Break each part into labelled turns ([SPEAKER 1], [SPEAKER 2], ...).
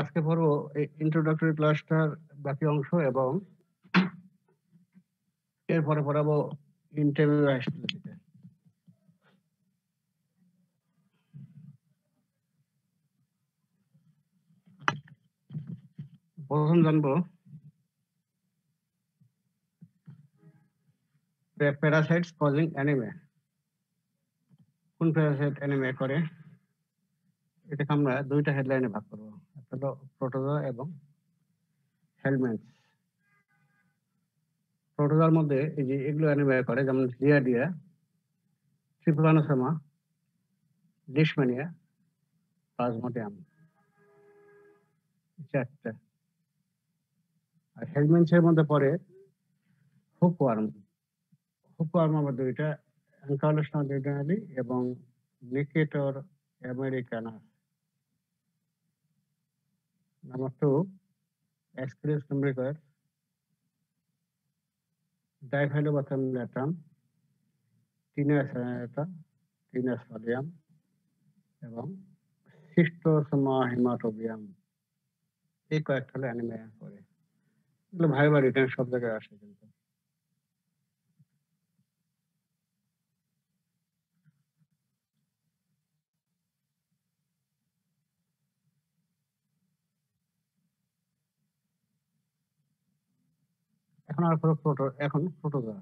[SPEAKER 1] আজকে পড়বো এই ইন্ট্রোডাক্টরি ক্লাসটার বাকি অংশ এবং এরপরে পড়াবো ইন্টারভিউ অ্যাসপিলিটিতে। প্রথম জানবো প্যারাসাইটস কজিং অ্যানিমে। কোন প্যারাসাইট অ্যানিমে করে? এটাকে আমরা দুইটা হেডলাইনে ভাগ করবো, একটা হলো প্রোটোজোয়া এবং হেলমেন্টস। প্রোটোজোয়ার মধ্যে এই যে এগুলো অ্যানিমে করে, যেমন লিয়াডিয়া, ট্রিপোলানোসোমা, লিশম্যানিয়া, প্লাজমোডিয়াম, চারটা। আর হেলমেন্টসের মধ্যে পড়ে হুকওয়ার্ম। হুকওয়ার্ম আবার দুইটা, অ্যানকাউলোসনা ডিউডেনালি এবং নিকেটর আমেরিকানাস। Number 2, Ascaris lumbricoides, Diphyllobathum latum, Tinea cineata, Tinea solium এবং Schistosoma hematobium। এই কয়েকটা হলো অ্যানিমে করে। এগুলো ভাই ভাই রিটার্ন সব জায়গায় আসে কিন্তু। এখন আর প্রোটোজোয়া।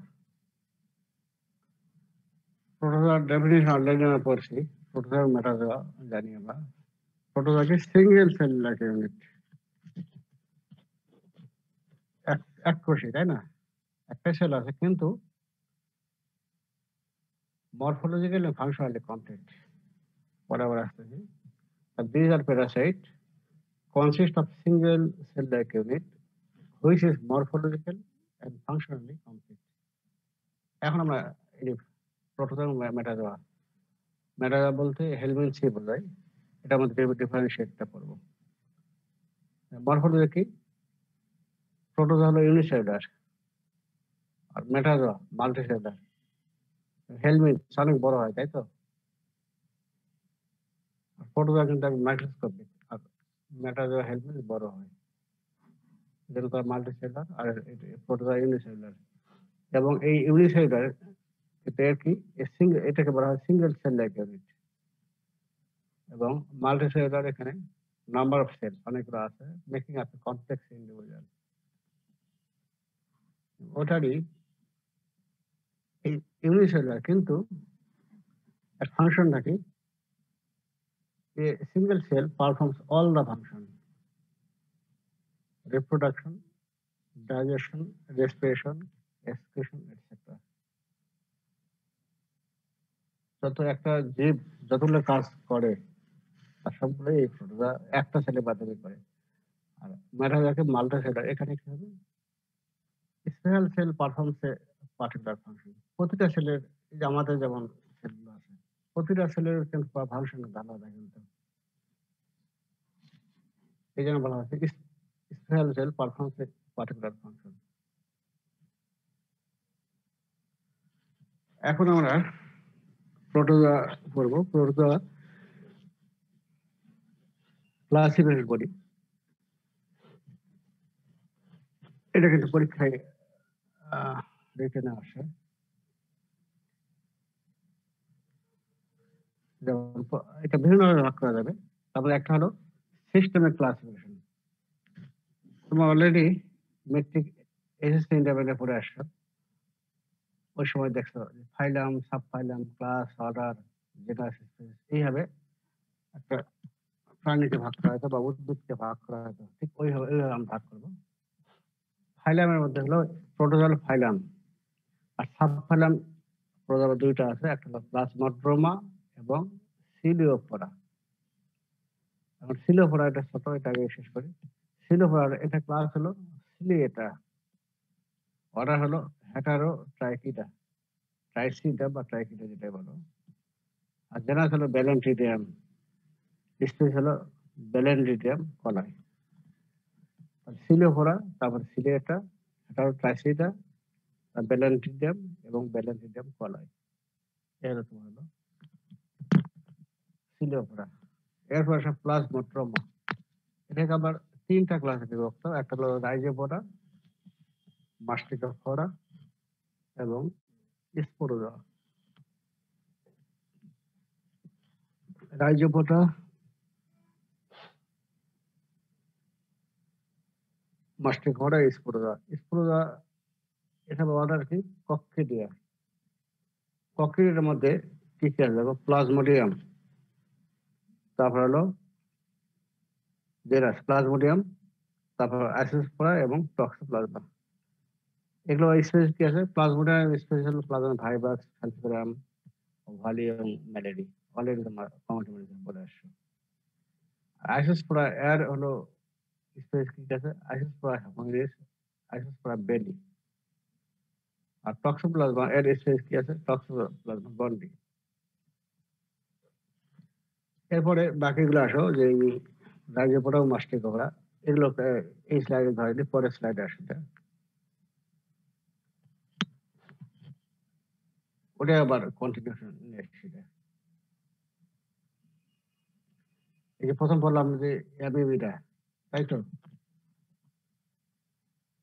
[SPEAKER 1] প্রোটোজোয়ার ডেফিনিশন অলরেডি আমরা পড়ছি। প্রোটোজোয়া মেটাজোয়া জানি আমরা। প্রোটোজোয়াকে সিঙ্গেল সেল লাইক ইউনিট, এক কোষী, তাই না? একটা সেল আছে কিন্তু মরফোলজিক্যাল এবং ফাংশনালি কমপ্লিট। বরাবর আসতেছি। These are parasites consist of single cell-like unit which is morphological and functionally complete. এখন আমরা এই প্রোটোজোয়া মেটাজোয়া বলতে হেলমেন্টসি বোঝায়। এটা আমাদের ডিফারেন্সিয়েটটা করব। মরফোলজি কি? প্রোটোজোয়া হলো ইউনিসেলুলার আর মেটাজোয়া মাল্টিসেলুলার। হেলমেন্টস অনেক বড় হয়, তাই তো? প্রোটোজোয়া কিন্তু মাইক্রোস্কোপিক, আর মেটাজোয়া হেলমেন্টস বড় হয়, যেটা মাল্টিসেলুলার আর প্রোটোজোয়া ইউনিসেলুলার। এবং এই ইউনিসেলুলার কি এটাকে বলা হয় সিঙ্গেল সেল লাইক ইউনিট। এবং মাল্টিসেলুলার এখানে নাম্বার অফ সেল অনেকগুলো আছে, মেকিং আপ কমপ্লেক্স ইন্ডিভিজুয়াল। ওটারই এই ইউনিসেলুলার, কিন্তু এর ফাংশনটা কি? A single cell performs all the function: reproduction, digestion, respiration, excretion etcetera. যত একটা জীব যতগুলো কাজ করে তার সবগুলোই এই প্রোটোজোয়া একটা সেলের মাধ্যমে করে। আর মেটাজোয়াকে মাল্টিসেলুলার, এখানে কি হবে? Special cell performs a particular function. প্রতিটা সেলের, যে আমাদের যেমন সেলগুলো আছে, প্রতিটা সেলের কিন্তু ফাংশন আলাদা, কিন্তু এই জন্য বলা হচ্ছে special cell performs a particular function. এখন আমরা প্রোটোজোয়া পড়বো। প্রোটোজোয়া ক্লাসিফিকেশন করি। এটা কিন্তু পরীক্ষায় রিটেনে আসে। যেমন এটা বিভিন্ন ভাবে ভাগ করা যাবে। তারপরে একটা হলো সিস্টেমিক ক্লাসিফিকেশন। তোমরা অলরেডি মেট্রিক এসএসসি ইন্টারমিডিয়েট পড়ে আসছো, ওই সময় দেখছো phylum, sub phylum, class, order, genera species, এইভাবে একটা প্রাণীকে ভাগ করা হতো বা উদ্ভিদকে ভাগ করা হতো। ঠিক ওইভাবে আমরা ভাগ করবো। ফাইলামের মধ্যে হলো প্রোটোজোয়াল ফাইলাম আর সাব ফাইলাম। প্রোটোজোয়া দুইটা আছে, একটা হলো প্লাজমোড্রোমা এবং সিলিওফোরা। এখন সিলিওফোরা এটা ছোট, এটা আগে শেষ করি। সিলিওফোরার এটা ক্লাস হলো সিলিয়েটা, অর্ডার হলো হেটারোট্রাইকিডা, ট্রাইসিডা বা ট্রাইকিডা যেটাই বলো। আর জেনারেল হলো ব্যালেন্ট্রিডিয়াম, স্পিসিস হলো ব্যালেন্ট্রিডিয়াম কলাই। সিলিওফোরা, তারপর সিলিয়েটা, হেটারোট্রাইসিডা, ব্যালেন্ট্রিডিয়াম এবং ব্যালেন্ট্রিডিয়াম কলাই। এর তোমার হলো সিলিওফোরা। এরপর আসে প্লাজমোড্রোমা। এটাকে আবার ৩ টা ক্লাসে বিভক্ত। একটা হলো রাইজোপোরা, মাস্টিকোফোরা এবং স্পোরোজোয়া। রাইজোপোরা, মাস্টিকোফোরা, স্পোরোজোয়া। স্পোরোজোয়া এটা অর্ডার কি? কক্সিডিয়া। কক্সিডিয়ার মধ্যে কি কি আছে দেখো, প্লাজমোডিয়াম, তারপর হলো জেরাস, প্লাজমোডিয়াম, তারপর অ্যাসিডোস্পোরা এবং টক্সোপ্লাজমা। এগুলো স্পেসিস কি আছে? প্লাজমোডিয়াম স্পেসিস হলো প্লাজমা ভাইবাস, সালফিউরাম, ওভালিয়াম, ম্যালেরি। অলরেডি তোমার কমিটি বলে আসছো। আইসোস্পোরা এর হলো স্পেসিস কি আছে? আইসোস্পোরা হ্যামোরিস, আইসোস্পোরা বেলি। আর টক্সোপ্লাজমা এর স্পেসিস কি আছে? টক্সোপ্লাজমা গন্ডি। এরপরে বাকিগুলো আসো, যে রাইজোপোরা ও মাস্টিকোফোরা, এগুলো এই স্লাইডে ধরেনি, পরের স্লাইডে আসলে ওটা আবার কন্টিনিউশন নেক্সট। এই যে প্রথম বললাম যে অ্যামিবিডা, তাই তো?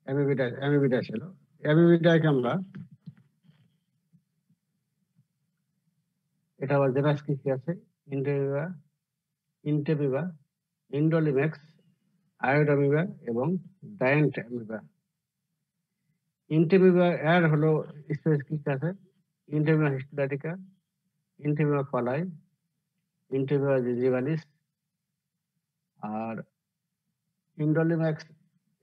[SPEAKER 1] অ্যামিবিডা ছিল। অ্যামিবিডাকে আমরা, এটা আবার জেনাস কি কি আছে? ইন্টেবিবা, ইন্টেবিবা, ইন্ডোলিমেক্স, আয়োডামিবা এবং ডায়েন্ট অ্যামিবা। ইন্টেবিবা এর হলো স্পেস কি কি আছে? ইন্টেবিবা হিস্টোলাটিকা, ইন্টেবিবা ফলাই, ইন্টেবিবা জিজিভালিস। আর ইন্ডোলিমেক্স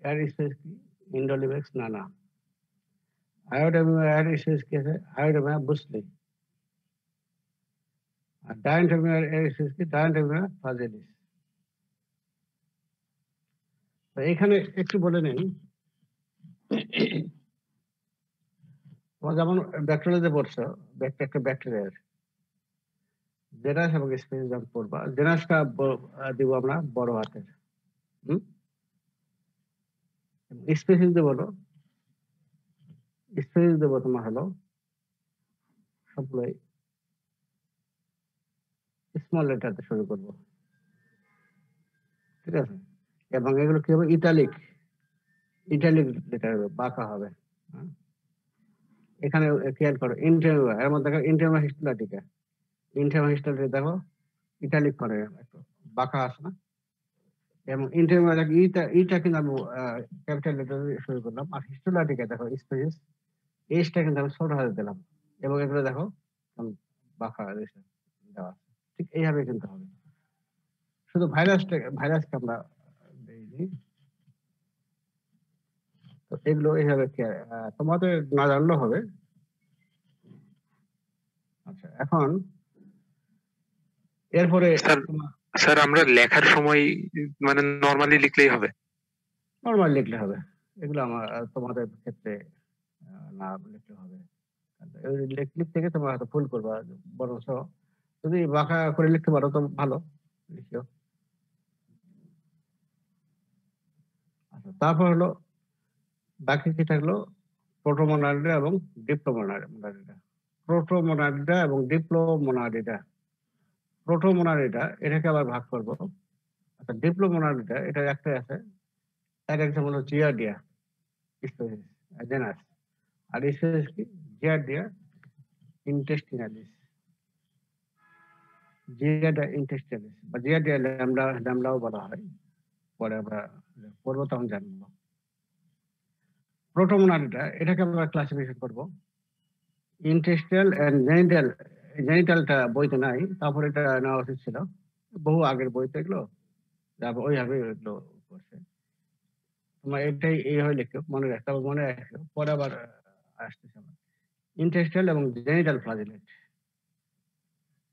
[SPEAKER 1] এর স্পেস কি? ইন্ডোলিমেক্স নানা। আয়োডামিবা এর স্পেস কি আছে? আয়োডামিবা বুসলি। আর ডায়েন্ট অ্যামিবা এর স্পেস কি? ডায়েন্ট অ্যামিবা ফ্রাজিলিস। তো এখানে একটু বলে নেই, তোমরা যেমন ব্যাকটেরিয়াতে পড়ছো, একটা ব্যাকটেরিয়ার জেনাস এবং স্পেসিস যখন পড়বা, জেনাসটা দিব আমরা বড় হাতের, স্পেসিস দেবো হলো, স্পেসিস দেবো তোমার হলো সবগুলোই স্মল লেটারতে শুরু করবো, ঠিক আছে? এবং এগুলো কি হবে? ইটালিক, ইটালিক লেটার হবে, বাঁকা হবে। হ্যাঁ? এখানে খেয়াল করো, ইন্টেরিয়র এর মধ্যে দেখো ইন্টেরিয়র হিস্টোলাটিকা, ইন্টেরিয়র হিস্টোলাটিকা দেখো ইটালিক করে একটু বাঁকা আছে না? এবং ইন্টেরিয়র ইটা কিন্তু আমি ক্যাপিটাল লেটার শুরু করলাম। আর হিস্টোলাটিকা দেখো স্পেসিস, এইচটা কিন্তু আমি ছোট হাতে দিলাম, এবং এগুলো দেখো বাঁকা দেওয়া আছে। ঠিক এইভাবে কিন্তু হবে। শুধু ভাইরাসকে আমরা দিইনি। তো এগুলো এইভাবে তোমাদের না জানলেও হবে। আচ্ছা, এখন এরপরে
[SPEAKER 2] স্যার আমরা লেখার সময় মানে নরমালি লিখলেই হবে?
[SPEAKER 1] নর্মাল লিখলে হবে। এগুলো আমার তোমাদের ক্ষেত্রে না লিখলে হবে। লিখতে থেকে তোমরা হয়তো ভুল করবা, বরঞ্চ যদি বাঁকা করে লিখতে পারো তো ভালো, লিখিও। আচ্ছা, তারপর হলো বাকি কি থাকলো? প্রোটোমোনালিডা এবং ডিপ্লোমোনালিডা। প্রোটোমোনালিডা এবং ডিপ্লোমোনালিডা। প্রোটোমোনালিডা এটাকে আবার ভাগ করব। আচ্ছা, ডিপ্লোমোনালিডা এটা একটাই আছে, এর এক্সাম্পল হলো জিয়ারডিয়া স্পেসিস, জেনাস। আর স্পেসিস কি? জিয়ারডিয়া ইন্টেস্টিনালিস, জিয়ারডিয়া ইন্টেস্টিনালিস বা জিয়ারডিয়া ল্যামডাও বলা হয়। পরে আমরা পড়বো তখন জানবো। প্রোটোমোনালিডা এটাকে আমরা ক্লাসিফিকেশন করব ইন্টেস্টাল এন্ড জেনিটাল। জেনিটালটা বইতে নাই, তারপর এটা নেওয়া উচিত ছিল, বহু আগের বইতে এগুলো, তারপর ওইভাবে এগুলো করছে। তোমার এটাই এইভাবে লিখো, মনে রাখতে হবে, মনে রাখো, পরে আবার আসতেছে আমার। ইন্টেস্টাল এবং জেনিটাল ফ্লাজেলেট।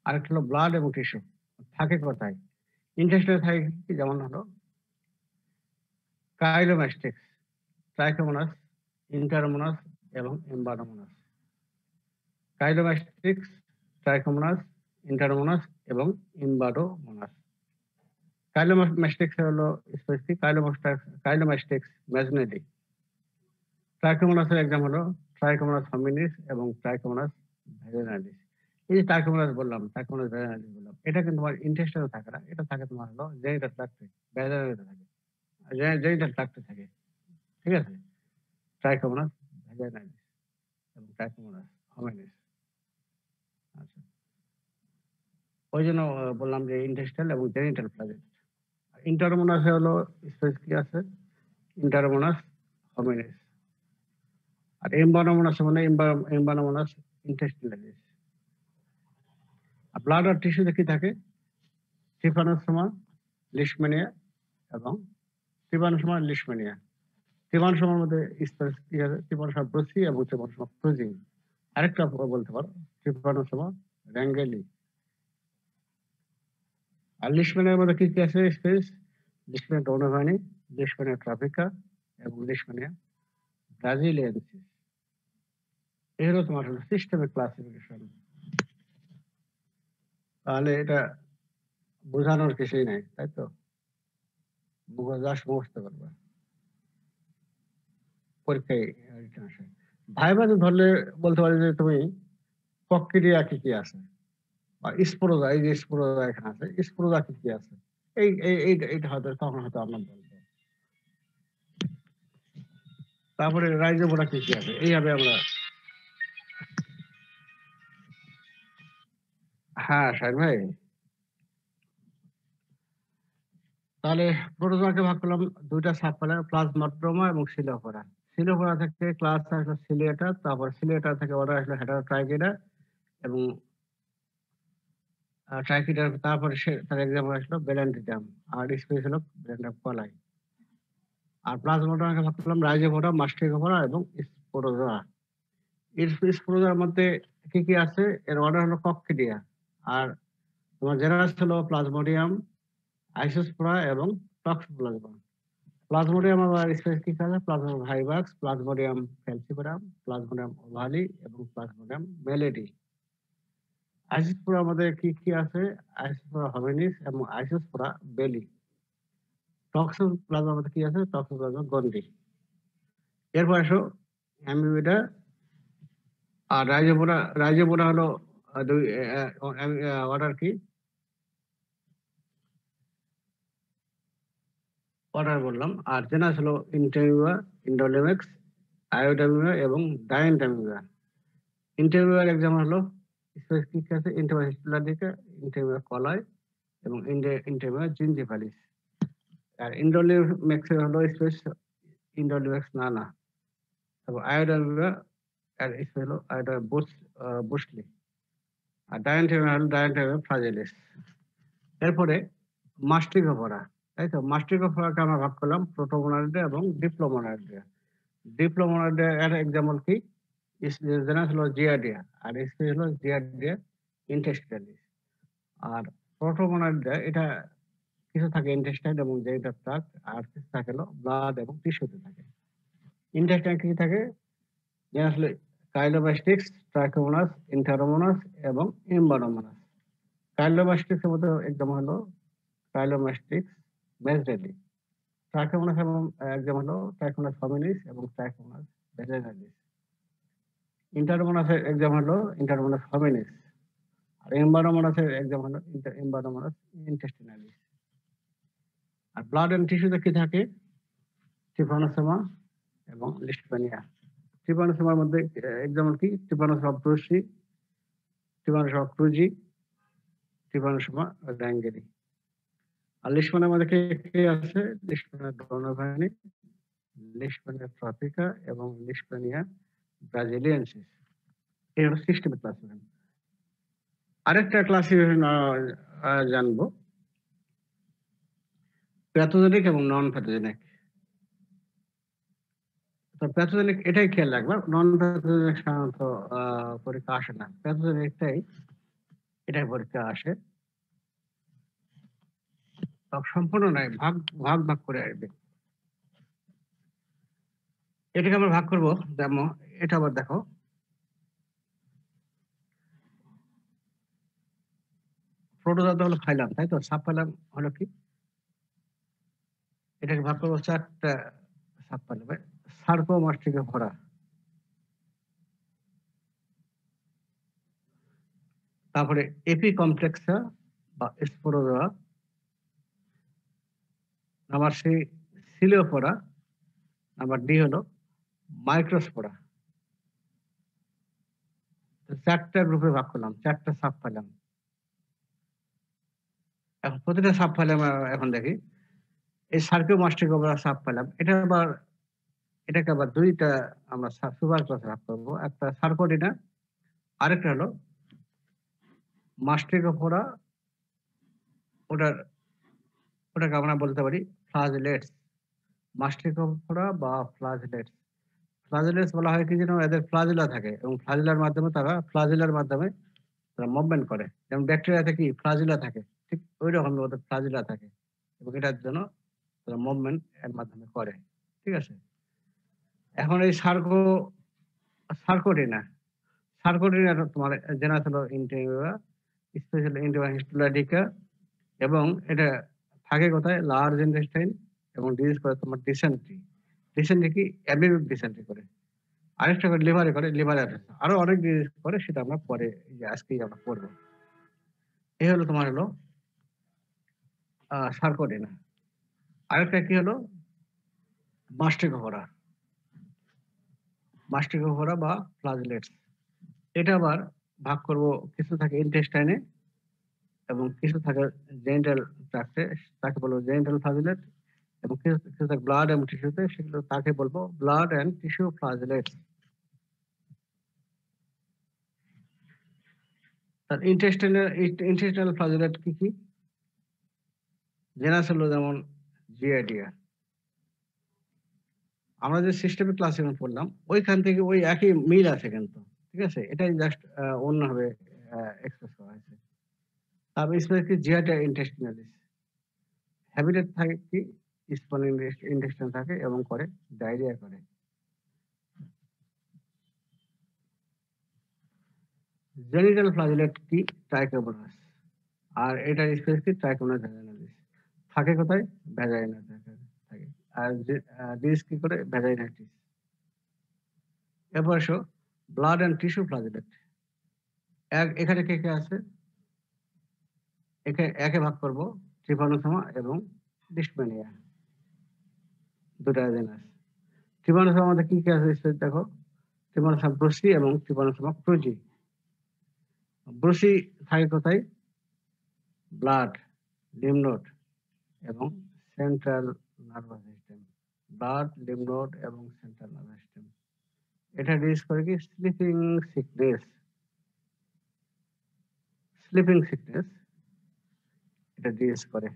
[SPEAKER 1] আরেকটা হলো ব্লাড এবং টিস্যু। থাকে কোথায়? ইন্টেস্টাল থাকে কি? যেমন হলো কাইলোম্যাস্টিক্স, ট্রাইকোমোনাস, ইন্টারমোনাস এবং এমবারোমোনাস। কাইলোম্যাস্টিক্স, ট্রাইকোমোনাস, ইন্টারমোনাস এবং ইনভাডোমোনাস। কাইলোম্যাস্টিক্স হলো স্পেসিফিক কাইলোম্যাস্টিক্স ম্যাজনেটি। ট্রাইকোমোনাসের এক্সাম হলো ট্রাইকোমোনাস হমিনিস এবং ট্রাইকোমোনাস ভ্যাজিনালিস। এই যে ট্রাইকোমোনাস বললাম, ট্রাইকোমোনাস ভ্যাজিনালিস বললাম, এটা কিন্তু তোমার ইন্টেস্টাইনে থাকে না, এটা থাকে তোমার হলো জেনিটাল ট্র্যাক্টে, ভ্যাজিনালিতে থাকে। জেনিটাল ট্র্যাক্টে থাকে, ঠিক আছে? ট্রাইকোমোনাস ভ্যাজাইনালিস এবং ট্রাইকোমোনাস হোমিনিস। আচ্ছা, ওই জন্য বললাম যে ইন্টেস্টাইল এবং জেনিটাল ফ্ল্যাজেলা। ইন্টারমোনাস হলো স্পেস কি আছে, ইন্টারমোনাস হোমিনিস। আর এমবানোমোনাস মানে এমবানোমোনাস ইন্টেস্টিনালিস। আর ব্লাড আর টিস্যুতে কি থাকে, ট্রিপানোসোমা, লিশম্যানিয়া এবং ট্রিপানোসোমা লিশম্যানিয়া। ট্রিপানোসোমার মধ্যে স্পেস কি আছে, ট্রিপানোসোমা ব্রুসি এবং ট্রিপানোসোমা ক্রুজি। আরেকটা বলতে পারো ট্রিপানোসোমা র্যাঙ্গেলি। আর লিশম্যানিয়ার মধ্যে কি কি আছে space, Leishmania donovani, Leishmania Tropica এবং লিশম্যানিয়া ব্রাজিলিয়ানসিস। এই হলো তোমার সিস্টেমের ক্লাসিফিকেশন। তাহলে এটা বোঝানোর কিছুই নাই, তাই তো? জাস্ট মুখস্থ করবে, পরীক্ষায় রিটেন আসে। ভাইবাতে ধরলে বলতে পারি যে তুমি প্রক্রিয়া কি কি আছে, বা স্পোরোজা, এই যে স্পোরোজা এখানে আছে, স্পোরোজা কি কি আছে, এইটা হয়তো তখন হয়তো আমরা বলবো। তারপরে রাইজোবোরা কি কি আছে, এইভাবে আমরা। হ্যাঁ শাহিন ভাই, তাহলে প্রোটোজোয়াকে ভাগ করলাম দুইটা সাবফেলার, প্লাজমোড্রোমা এবং সিলোফোরা। সিলোফোরা থেকে ক্লাস আসলো সিলিয়েটা, তারপর সিলিয়েটা থেকে অর্ডার আসলো হেটারোট্রাইকিডা এবং ট্রাইকিডার, তারপরে তার এক্সাম্পল আসলো বেলেন্টিটাম, আর স্পেস হলো বেলেন্টাম কলাই। আর প্লাজমোড্রোমাকে ভাগ করলাম রাইজোফোরা, মাস্টিকোফোরা এবং স্পোরোজোয়া। স্পোরোজোয়ার মধ্যে কি কি আছে, এর অর্ডার হলো কক্সিডিয়া। আর তোমার জেনারেস হলো প্লাজমোডিয়াম, আইসোস্পোরা এবং টক্সোপ্লাজমা। প্লাজমোডিয়াম আবার স্পেস কি আছে, প্লাজমোডিয়াম ভাইভাক্স, প্লাজমোডিয়াম ফ্যালসিপারাম, প্লাজমোডিয়াম ওভালি এবং প্লাজমোডিয়াম মেলেডি। আইসোস্পোরা মধ্যে কি কি আছে, আইসোস্পোরা হোমিনিস এবং আইসোস্পোরা বেলি। টক্সোপ্লাজমার মধ্যে কি আছে, টক্সোপ্লাজমা গন্ডি। এরপর আসো অ্যামিবিডা আর রাইজোবোরা। রাইজোবোরা হলো দুই অর্ডার কি, অর্ডার বললাম। আর জেনাস হলো ইন্টারভিউয়া, ইন্ডোলেমেক্স, আয়োডামিউয়া এবং ডাইনটামিউয়া। ইন্টারভিউয়ার এক্সাম্পল হলো স্পেস কি আছে, ইন্টারভিউয়া হিস্টোলাডিকা, ইন্টারভিউয়া কলাই এবং ইন্টারভিউয়া জিঞ্জিভালিস। আর ইন্ডোলেমেক্স হলো স্পেস ইন্ডোলেমেক্স নানা এবং আয়োডামিউয়া আর স্পেস হলো আয়োডা বুশলি। আর ডাইনটামিউয়া হলো ডাইনটামিউয়া ফ্রাজিলিস। এরপরে মাস্টিকোফোরা, তাই তো? মাস্টিকোফোরাকে আমরা ভাগ করলাম প্রোটোমোনারিডা এবং ডিপ্লোমোনারিডা। ডিপ্লোমোনারিডা এর এক্সাম্পল কি, জেনাস হলো জিয়াডিয়া আর স্পেস হলো জিয়াডিয়া ইন্টেস্টাইলিস। আর প্রোটোমোনারিডা এটা কিছু থাকে ইন্টেস্টাইন এবং জেনিটাল ট্র্যাক্ট, আর কিছু থাকে হলো ব্লাড এবং টিস্যুতে থাকে। ইন্টেস্টাইন কি থাকে, জেনাস হলো কাইলোবাস্টিক্স, ট্রাইকোমোনাস, ইন্টারোমোনাস এবং ইম্বানোমোনাস। কাইলোবাস্টিক্স এর মধ্যে এক্সাম্পল হলো কাইলোমাস্টিক্স মেজরেলি। ট্রাইকোমোনাস এবং এক্সাম্পল হলো ট্রাইকোমোনাস হোমিনিস এবং ট্রাইকোমোনাস ভেজাইনালিস। ইন্টারোমোনাসের এক্সাম্পল হলো ইন্টারোমোনাস হোমিনিস। আর এমবানোমোনাসের এক্সাম্পল হলো এমবানোমোনাস ইন্টেস্টিনালিস। আর ব্লাড এন্ড টিস্যুতে কি থাকে, ট্রিপানোসোমা এবং লিস্টম্যানিয়া। ট্রিপানোসোমার মধ্যে এক্সাম্পল কি, ট্রিপানোসোমা ব্রুসি, ট্রিপানোসোমা ক্রুজি, ট্রিপানোসোমা র্যাঙ্গেলি। আর লিস্টম্যানিয়ার মধ্যে কে আছে, লিস্টম্যানিয়া ডোনোভানি, লিস্টম্যানিয়া ট্রপিকা এবং লিস্টম্যানিয়া ব্রাজিলিয়ানসিস। এই হলো সিস্টেমের ক্লাসিফিকেশন। আরেকটা ক্লাসিফিকেশন জানবো, প্যাথোজেনিক এবং নন প্যাথোজেনিক। তো প্যাথোজেনিক এটাই খেয়াল রাখবা, নন প্যাথোজেনিক সাধারণত পরীক্ষা আসে না, প্যাথোজেনিকটাই এটাই পরীক্ষা আসে। সব সম্পূর্ণ নয়, ভাগ ভাগ ভাগ করে আসবে। এটাকে আমরা ভাগ করবো, যেমন এটা আবার দেখো, প্রোটোজোয়া হলো ফাইলাম, তাই তো? সাব ফাইলাম হলো কি, এটাকে ভাগ করবো চারটা সাব ফাইলামে। সার্কোমাস্টিকোফোরা, তারপরে এপি কমপ্লেক্সা বা স্পোরোজোয়া, নাম্বার সিলিওফোরা, নাম্বার ডি হলো মাইক্রোস্পোরা। চারটা গ্রুপে ভাগ করলাম, চারটা সাব ফাইলাম। এখন প্রতিটা সাব ফাইলাম এখন দেখি। এই সার্কিওমাস্টিকোফোরা সাব ফাইলাম, এটাকে আবার দুইটা আমরা সুপার ক্লাসে ভাগ করবো। একটা সার্কোডিনা, আরেকটা হলো মাস্টিকোফোরা। ওটাকে আমরা বলতে পারি ফ্লাজেলেটস, মাস্টিকোফোরা বা ফ্লাজেলেটস। ফ্লাজেলেটস বলা হয় কি যেন এদের ফ্লাজেলা থাকে এবং ফ্লাজেলার মাধ্যমে তারা মুভমেন্ট করে। যেমন ব্যাকটেরিয়াতে কি ফ্লাজেলা থাকে, ঠিক ওই রকম ওদের ফ্লাজেলা থাকে এবং এটার জন্য তারা মুভমেন্ট এর মাধ্যমে করে। ঠিক আছে। এখন এই সার্কোডিনা তোমার জেনাস হলো ইন্টিমিয়া, স্পেশাল ইন্টিমিয়া হিস্টোলাটিকা, এবং এটা থাকে কোথায়? লার্জ ইন্টেস্টাইন, এবং ডিজিজ করে তোমার ডিসেন্ট্রি। ডিসেন্ট্রি কি? অ্যামিবিক ডিসেন্ট্রি করে। আরেকটা করে লিভারে করে, লিভার অ্যাফেক্ট। আরো অনেক ডিজিজ করে, সেটা আমরা পরে আজকেই আমরা পড়বো। এই হলো তোমার হলো সার্কোডিনা। আরেকটা কি হলো? মাস্টিকোফোরা বা ফ্লাজেলেটস। এটা আবার ভাগ করব, কিছু থাকে ইন্টেস্টাইনে এবং কিছু থাকে জেনিটাল ট্র্যাক্টে, তাকে বলবো জেনিটাল ফ্লাজেলেট, এবং কিছু থাকে ব্লাড এবং টিস্যুতে, সেগুলো তাকে বলবো ব্লাড এন্ড টিস্যু ফ্লাজেলেটস। তার ইন্টেস্টাইনাল ফ্লাজেলেট কি কি? জেনাস হলো যেমন জিআইডিয়া। আমরা যে সিস্টেমিক ক্লাসিফিকেশন পড়লাম ওইখান থেকে ওই একই মিল আছে কিন্তু, ঠিক আছে। এটাই জাস্ট অন্যভাবে এক্সপ্রেস করা হয়েছে। তারপর স্পেস কি? জিআইডিয়া ইন্টেস্টিনালিস। হ্যাবিটেট থাকে কি? স্মল ইন্টেস্টাইন থাকে এবং করে ডায়রিয়া করে। জেনিটাল ফ্লাজেলেট কি? ট্রাইকোমোনাস। আর এটা স্পেস কি? Trichomonas vaginalis. থাকে কোথায়? ভ্যাজাইনা থাকে। আর ডিস কি করে? ভ্যাজাইনাইটিস। এরপর আসো ব্লাড এন্ড টিস্যু ফ্লাজেলেট। এখানে কে কে আছে? একে ভাগ করব ট্রিপানোসোমা এবং ডিসমেনিয়া, দুটা জেনাস। ট্রিপানোসোমা মধ্যে কি কি আছে স্পেস দেখো। ট্রিপানোসোমা ব্রুসি এবং ট্রিপানোসোমা ক্রুজি। ব্রুসি থাকে কোথায়? ব্লাড, লিম্ফ নোড এবং central nervous system. Blood, lymph node এবং সেন্ট্রাল নার্ভাস সিস্টেম। এটা ডিজিজ করে কি? Sleeping sickness. এটা ডিজিজ করে।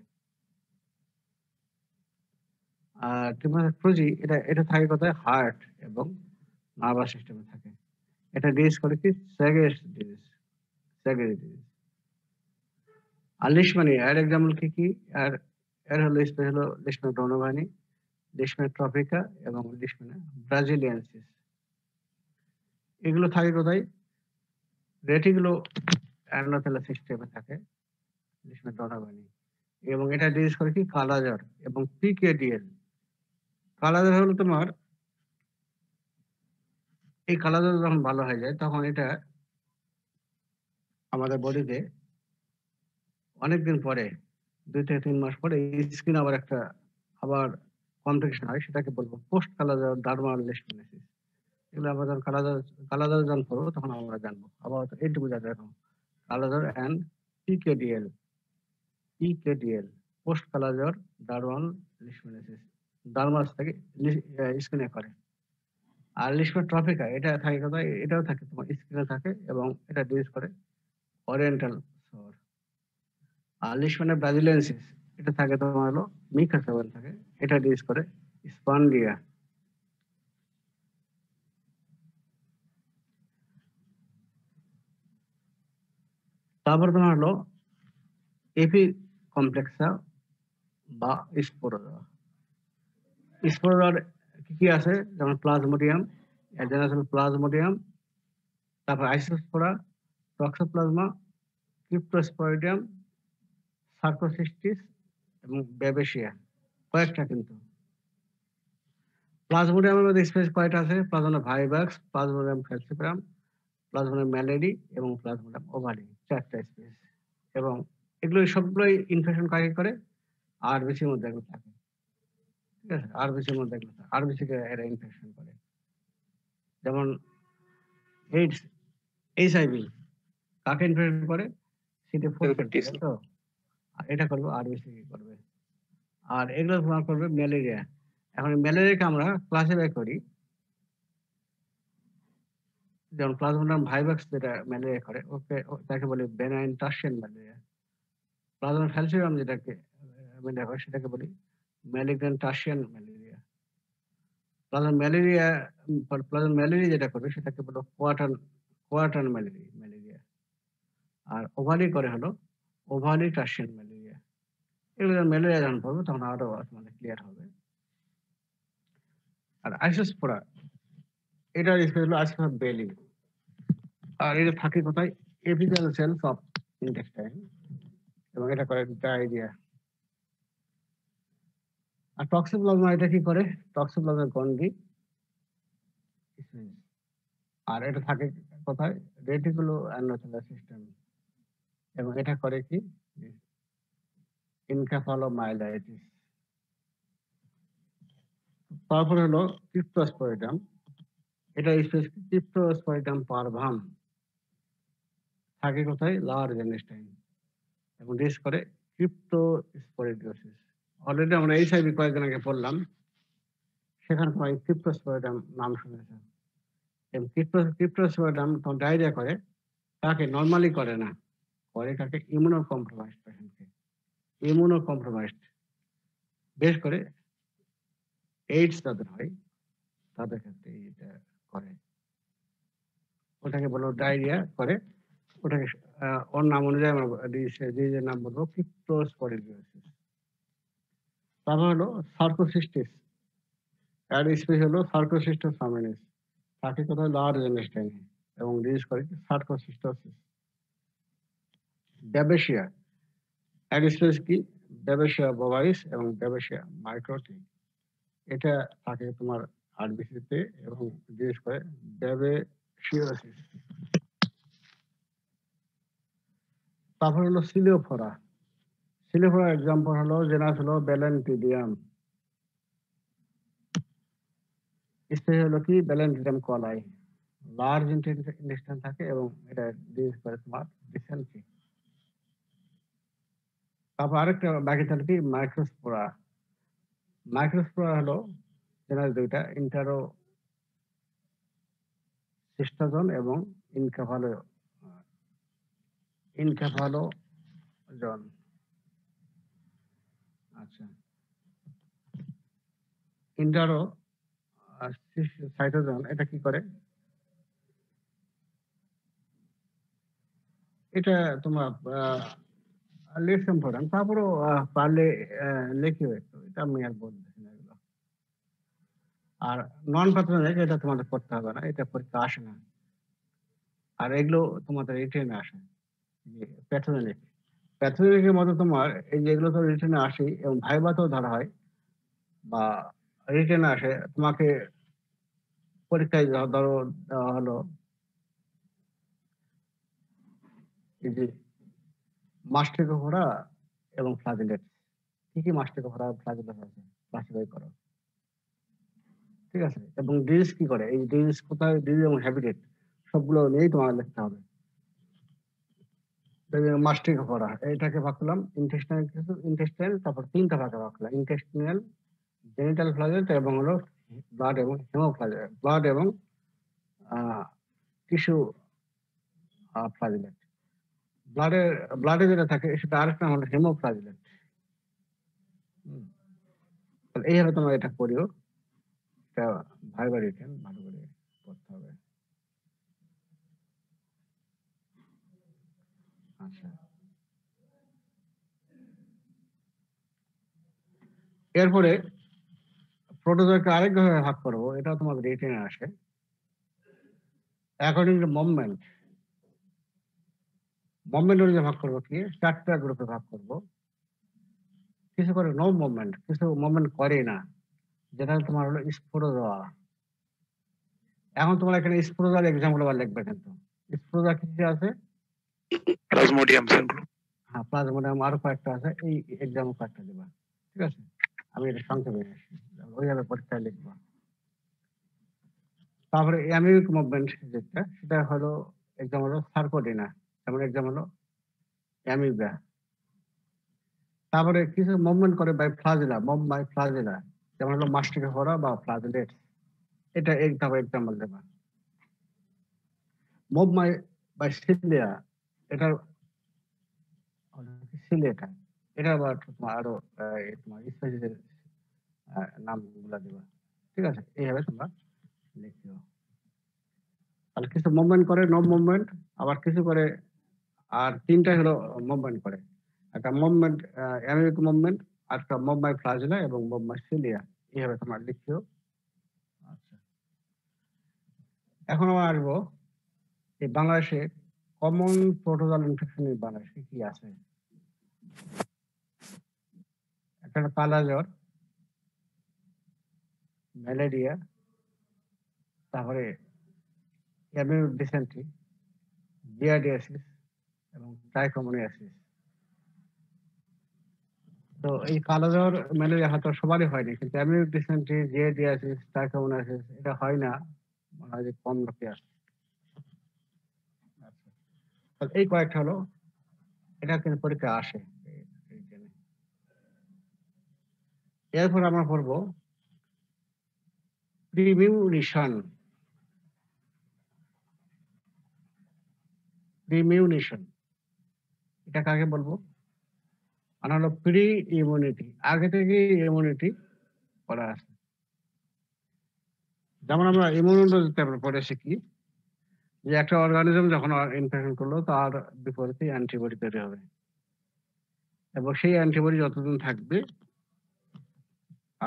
[SPEAKER 1] আর ট্রিপানোসোমা এটা থাকে কোথায়? হার্ট এবং নার্ভাস সিস্টেমে থাকে। এটা ডিজিজ করে কি? স্যাগেস ডিজিজ। আর লিশমানিয়া এর এক্সাম্পল কি কি? এর হলো স্পেস হলো লিশমানিয়া ডোনোভানি, লিশমানিয়া ট্রপিকা এবং লিশমানিয়া ব্রাজিলিয়ানসিস। এগুলো থাকে কোথায়? রেটিকুলো অ্যান্ডোথেলাস সিস্টেমে থাকে লিশমানিয়া ডোনোভানি, এবং এটা ডিজিজ করে কি? কালাজ্বর এবং পিকেডিএল। কালাজ্বর হলো তোমার, এই কালাজ্বর যখন ভালো হয়ে যায় তখন এটা আমাদের বডিতে অনেকদিন পরে, 2 থেকে 3 মাস পরে স্কিন আবার কমপ্লিকেশন হয়, সেটাকে বলবো পোস্ট কালাজ্বর ডার্মাল লিশমানিয়াসিস। এগুলো আমরা যখন কালাজ্বর যখন করবো তখন আমরা জানবো। আবার এইটুকু জানবো এখন, কালাজ্বর অ্যান্ড পিকেডিএল পোস্ট কালাজ্বর ডার্মাল লিশমানিয়াসিস। ডার্মাস থেকে স্কিনে করে। আর লিশমানিয়া ট্রপিকা এটা থাকে কোথায়? এটাও থাকে তোমার স্কিনে থাকে এবং এটা ডিজিজ করে ওরিয়েন্টাল শহর। আর লিশমানিয়া ব্রাজিলিয়ানসিস এটা থাকে তোমার হলো মিকাসেভেল থাকে, এটা ডিজিজ করে স্পন্ডিয়া। তারপর তোমার হলো এপি কমপ্লেক্সা বা স্পোরোজোয়া। স্পোরোজোয়ার কি কি আছে? যেমন প্লাজমোডিয়াম, প্লাজমোডিয়াম, তারপর আইসোস্পোরা, টক্সোপ্লাজমা, ক্রিপ্টোস্পোরিডিয়াম, সার্কোসিস্টিস এবং ব্যাবেশিয়া। কয়েকটা কিন্তু। প্লাজমোডিয়ামের মধ্যে স্পেস কয়টা আছে? প্লাজমোডিয়াম ভাইভাক্স, প্লাজমোডিয়াম ফ্যালসিপারাম, প্লাজমোডিয়াম ম্যালেরি এবং প্লাজমোডিয়াম ওভালি, 4টা স্পেস। এবং এগুলো সবগুলোই ইনফেকশন কাকে করে? আরবিসির মধ্যে এগুলো থাকে। ঠিক আছে? আরবিসির মধ্যে এগুলো আরবিসি কে এরা ইনফেকশন করে। যেমন এইডস, এইচআইভি কাকে ইনফেকশন করে? CD4 সেলকে,
[SPEAKER 2] hepatitis.
[SPEAKER 1] তাই তো? আর এটা করবে আরবিসি করবে। আর এগুলো তোমার করবে ম্যালেরিয়া। এখন ম্যালেরিয়াকে আমরা ক্লাসিফাই করি। যেমন প্লাজমোডিয়াম ভাইভাক্স যেটা ম্যালেরিয়া করে তাকে বলি বেনাইন টার্সিয়ান ম্যালেরিয়া। প্লাজমোডিয়াম ফ্যালসিপারাম যেটাকে ম্যালেরিয়া করে সেটাকে বলি malignant tertian malaria. Plasmodium malaria যেটা করবে সেটাকে বলো কোয়াটার্ন ম্যালেরিয়া। আর ওভারি করে হলো ওভারি টার্সিয়ান ম্যালেরিয়া। এগুলো যখন ম্যালেরিয়া যখন পড়বে তখন আরো মানে ক্লিয়ার হবে। আর আইসোস্পোরা এটার স্পেস হলো আইসোস্পোরা বেলি। আর এটা থাকে কোথায়? এপিথেলিয়াল সেলস অফ ইন্টেস্টাইন, এবং এটা করে ডায়রিয়া। আর টক্সোপ্লাজমা এটা কি করে? টক্সোপ্লাজমা গন্ডি স্পেস। আর এটা থাকে কোথায়? রেটিকুলো অ্যান্ডোথেলিয়াল সিস্টেম, এবং এটা করে কি? এনকেফালোমাইলাইটিস। তারপরে হলো ক্রিপ্টোস্পোরিটাম। এটা স্পেস ক্রিপ্টোস্পোরিটাম পারভাম, থাকে কোথায়? লার্জ ইন্টেস্টাইন, এবং রিস্ক করে ক্রিপ্টোস্পোরিডিওসিস। অলরেডি আমরা এইচআইভি কয়েকদিন আগে পড়লাম, সেখানে তোমার ক্রিপ্টোস্পোরিটাম নাম শুনেছ। এবং ক্রিপ্টোস্পোরিটাম তখন ডায়রিয়া করে, তাকে নর্মালি করে না, করে কাকে? ইমিউনো কম্প্রোমাইজড পেশেন্টকে। ইমিউনো কম্প্রোমাইজড বেশ করে এইডস যাদের হয় তাদের ক্ষেত্রে এটা করে। ওটাকে বলো ডায়রিয়া করে। ওটাকে ওর নাম অনুযায়ী আমরা ডিজিজের নাম বলবো ক্রিপ্টোস্পোরিডিওসিস। তারপর হলো সার্কোসিস্টিস। এর স্পেস হলো সার্কোসিস্টাস ফামিলিস, থাকে কোথায়? লার্জ ইন্টেস্টাইনে, এবং ডিজিজ করে কি? সার্কোসিস্টোসিস। ব্যাবেশিয়া এর স্পেস কি? ব্যাবেশিয়া বোভাইস এবং ব্যাবেশিয়া মাইক্রোটি। এটা থাকে তোমার আরবিসিতে, এবং ডিজিজ করে ব্যাবেশিওসিস। তারপর হলো সিলিওফোরা। সিলিওফোরা এক্সাম্পল হলো জেনাস হলো ব্যালেন্টিডিয়াম। স্পেস হলো কি? ব্যালেন্টিডিয়াম কলাই। লার্জ ইন্টেস্টাইন থাকে, এবং এটা ডিজিজ করে তোমার ডিসেন্ট্রি। তারপর আরেকটা বাকি থাকে কি? মাইক্রোস্পোরা। মাইক্রোস্পোরা হলো জেনাস দুইটা, ইন্টারো সিস্টাজন এবং ইনকেফালোজন। আচ্ছা, ইন্টারো সাইটোজন এটা কি করে? এটা তোমার লেসন পড়ান, তারপরও পারলে লেখিও একটু, এটা আমি আর বলতেছি না এগুলো। আর নন প্যাথোজেনিক এটা তোমাদের পড়তে হবে না, এটা পরীক্ষা আসে না। আর এগুলো তোমাদের রিটেনে আসে। প্যাথোজেনিক, প্যাথোজেনিকের মধ্যে তোমার এই যেগুলো তো রিটেনে আসে এবং ভাইভাতেও ধরা হয় বা রিটেনে আসে। তোমাকে পরীক্ষায় ধরো দেওয়া হলো এই যে মাস্টিকোফোরা এবং ফ্লাজেলেটস। কি কি মাস্টিকোফোরা ফ্লাজেলেটস আছে ক্লাসিফাই করো, ঠিক আছে? এবং ডিজিজ কি করে, এই ডিজিজ কোথায়, ডিজিজ এবং হ্যাবিটেট সবগুলো নিয়েই তোমার লিখতে হবে। মাস্টিকোফোরা এটাকে ভাগ করলাম ইন্টেস্টাইন, তারপর তিনটা ভাগে ভাগ করলাম: ইন্টেস্টিনাল, জেনিটাল ফ্লাজেলেট, এবং হলো ব্লাড এবং হেমোফ্লাজেলেট, ব্লাড এবং টিস্যু ফ্লাজেলেট। ব্লাডে যেটা থাকে সেটা আরেকটা নাম হলো হেমোফ্লাজেলেট। এইভাবে তোমরা এটা করিও, এটা ভাইবার রিটেন ভালো করে পড়তে হবে। আচ্ছা, এরপরে প্রোটোজোয়াকে আরেকভাবে ভাগ করবো, এটা তোমাদের রিটেনে আসে অ্যাকর্ডিং টু মুভমেন্ট। মুভমেন্ট অনুযায়ী ভাগ করবো কি? চারটা গ্রুপে ভাগ করবো। কিছু করে নো মুভমেন্ট, কিছু মুভমেন্ট করে না, যেটা তোমার হলো স্পোরোজোয়া। এখন তোমরা এখানে স্পোরোজোয়ার এক্সাম্পল আবার লিখবে, কিন্তু স্পোরোজোয়া কিছু আছে,
[SPEAKER 2] প্লাজমোডিয়াম সেলগুলো।
[SPEAKER 1] হ্যাঁ প্লাজমোডিয়াম আরো কয়েকটা আছে, এই এক্সাম্পল কয়েকটা দেবা, ঠিক আছে? আমি এটা সংক্ষেপে ওইভাবে পরীক্ষায় লিখবো। তারপরে অ্যামিউক মুভমেন্ট যেটা সেটা হলো এক্সাম হলো সার্কোডিনা, যেমন এক্সাম হলো অ্যামিবা। তারপরে কিছু মুভমেন্ট করে by flagella, move by flagella, যেমন হলো মাস্টিকোফোরা বা ফ্লাজেলেট। এটা এক্সাম্পল দেবা। মুভ বাই সিলিয়া, এটা সিলিয়াটা, এটা আবার তোমার আরো তোমার স্পেসিসের নামগুলা দেবা। ঠিক আছে, এইভাবে তোমরা লিখিও। তাহলে কিছু মুভমেন্ট করে নো মুভমেন্ট, আবার কিছু করে, আর তিনটাই হলো মুভমেন্ট করে। একটা মুভমেন্ট অ্যামিউক মুভমেন্ট, আর একটা মুভ বাই ফ্লাজেলা এবং মুভ বাই সিলিয়া। এইভাবে তোমরা লিখিও। আচ্ছা, এখন আমরা আসবো এই বাংলাদেশে কমন প্রোটোজোয়াল ইনফেকশন বাংলাদেশে কি আছে। একটা হলো কালা জ্বর, ম্যালেরিয়া, তারপরে অ্যামিউক ডিসেন্ট্রি, জিয়ারডিয়াসিস এবং ট্রাইকোমোনিয়াসিস। তো এই কালো জ্বর ম্যালেরিয়া হয়তো সবারই হয়নি, কিন্তু অ্যামিউক ডিসেন্ট্রি, জিয়ারডিয়াসিস, ট্রাইকোমোনিয়াসিস এটা হয় না, মনে হয় যে কম লোকে আছে। আচ্ছা, এই কয়েকটা হলো, এটা কিন্তু পরীক্ষা আসে। এরপর আমরা পড়বো প্রিমিউনিশন। প্রিমিউনিশন এটা কাকে বলবো? মানে হলো প্রি ইমিউনিটি, আগে থেকে ইমিউনিটি করা আছে। যেমন আমরা ইমিউনোলজিতে আমরা পড়ে শিখি যে একটা অর্গানিজম যখন ইনফেকশন করলো তার বিপরীতে অ্যান্টিবডি তৈরি হবে, এবং সেই অ্যান্টিবডি যতদিন থাকবে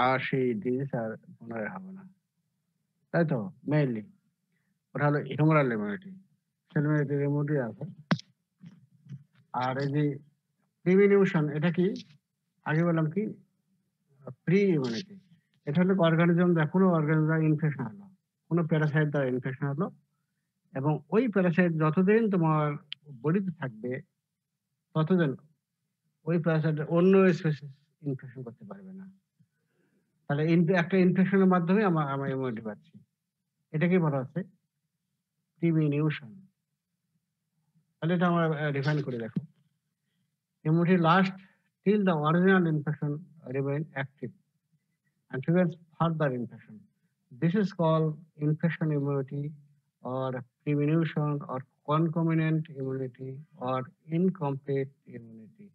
[SPEAKER 1] আর সেই ডিজিজ আর পুনরায় হবে না, তাই তো? মেইনলি ওটা হলো হিউমারাল ইমিউনিটি, সেলুলার ইমিউনিটি আছে। আর এই যে প্রিমিউনিশন এটা কি? আগে বললাম কি প্রি ইমিউনিটি, এটা হলো অর্গানিজম, কোনো অর্গানিজম ইনফেকশন হলো, কোনো প্যারাসাইট দ্বারা ইনফেকশন হলো, এবং ওই প্যারাসাইট যতদিন তোমার বডিতে থাকবে ততদিন ওই প্যারাসাইট অন্য স্পেসিস ইনফেকশন করতে পারবে না। তাহলে একটা ইনফেকশনের মাধ্যমে আমরা ইমিউনিটি পাচ্ছি, এটাকে বলা হচ্ছে প্রিমিউনিশন। তাহলে এটা আমরা ডিফাইন করে দেখো। Immunity lasts till the original infection remain active and prevents further infection. This is called infection immunity or primition or concomitant immunity or incomplete immunity.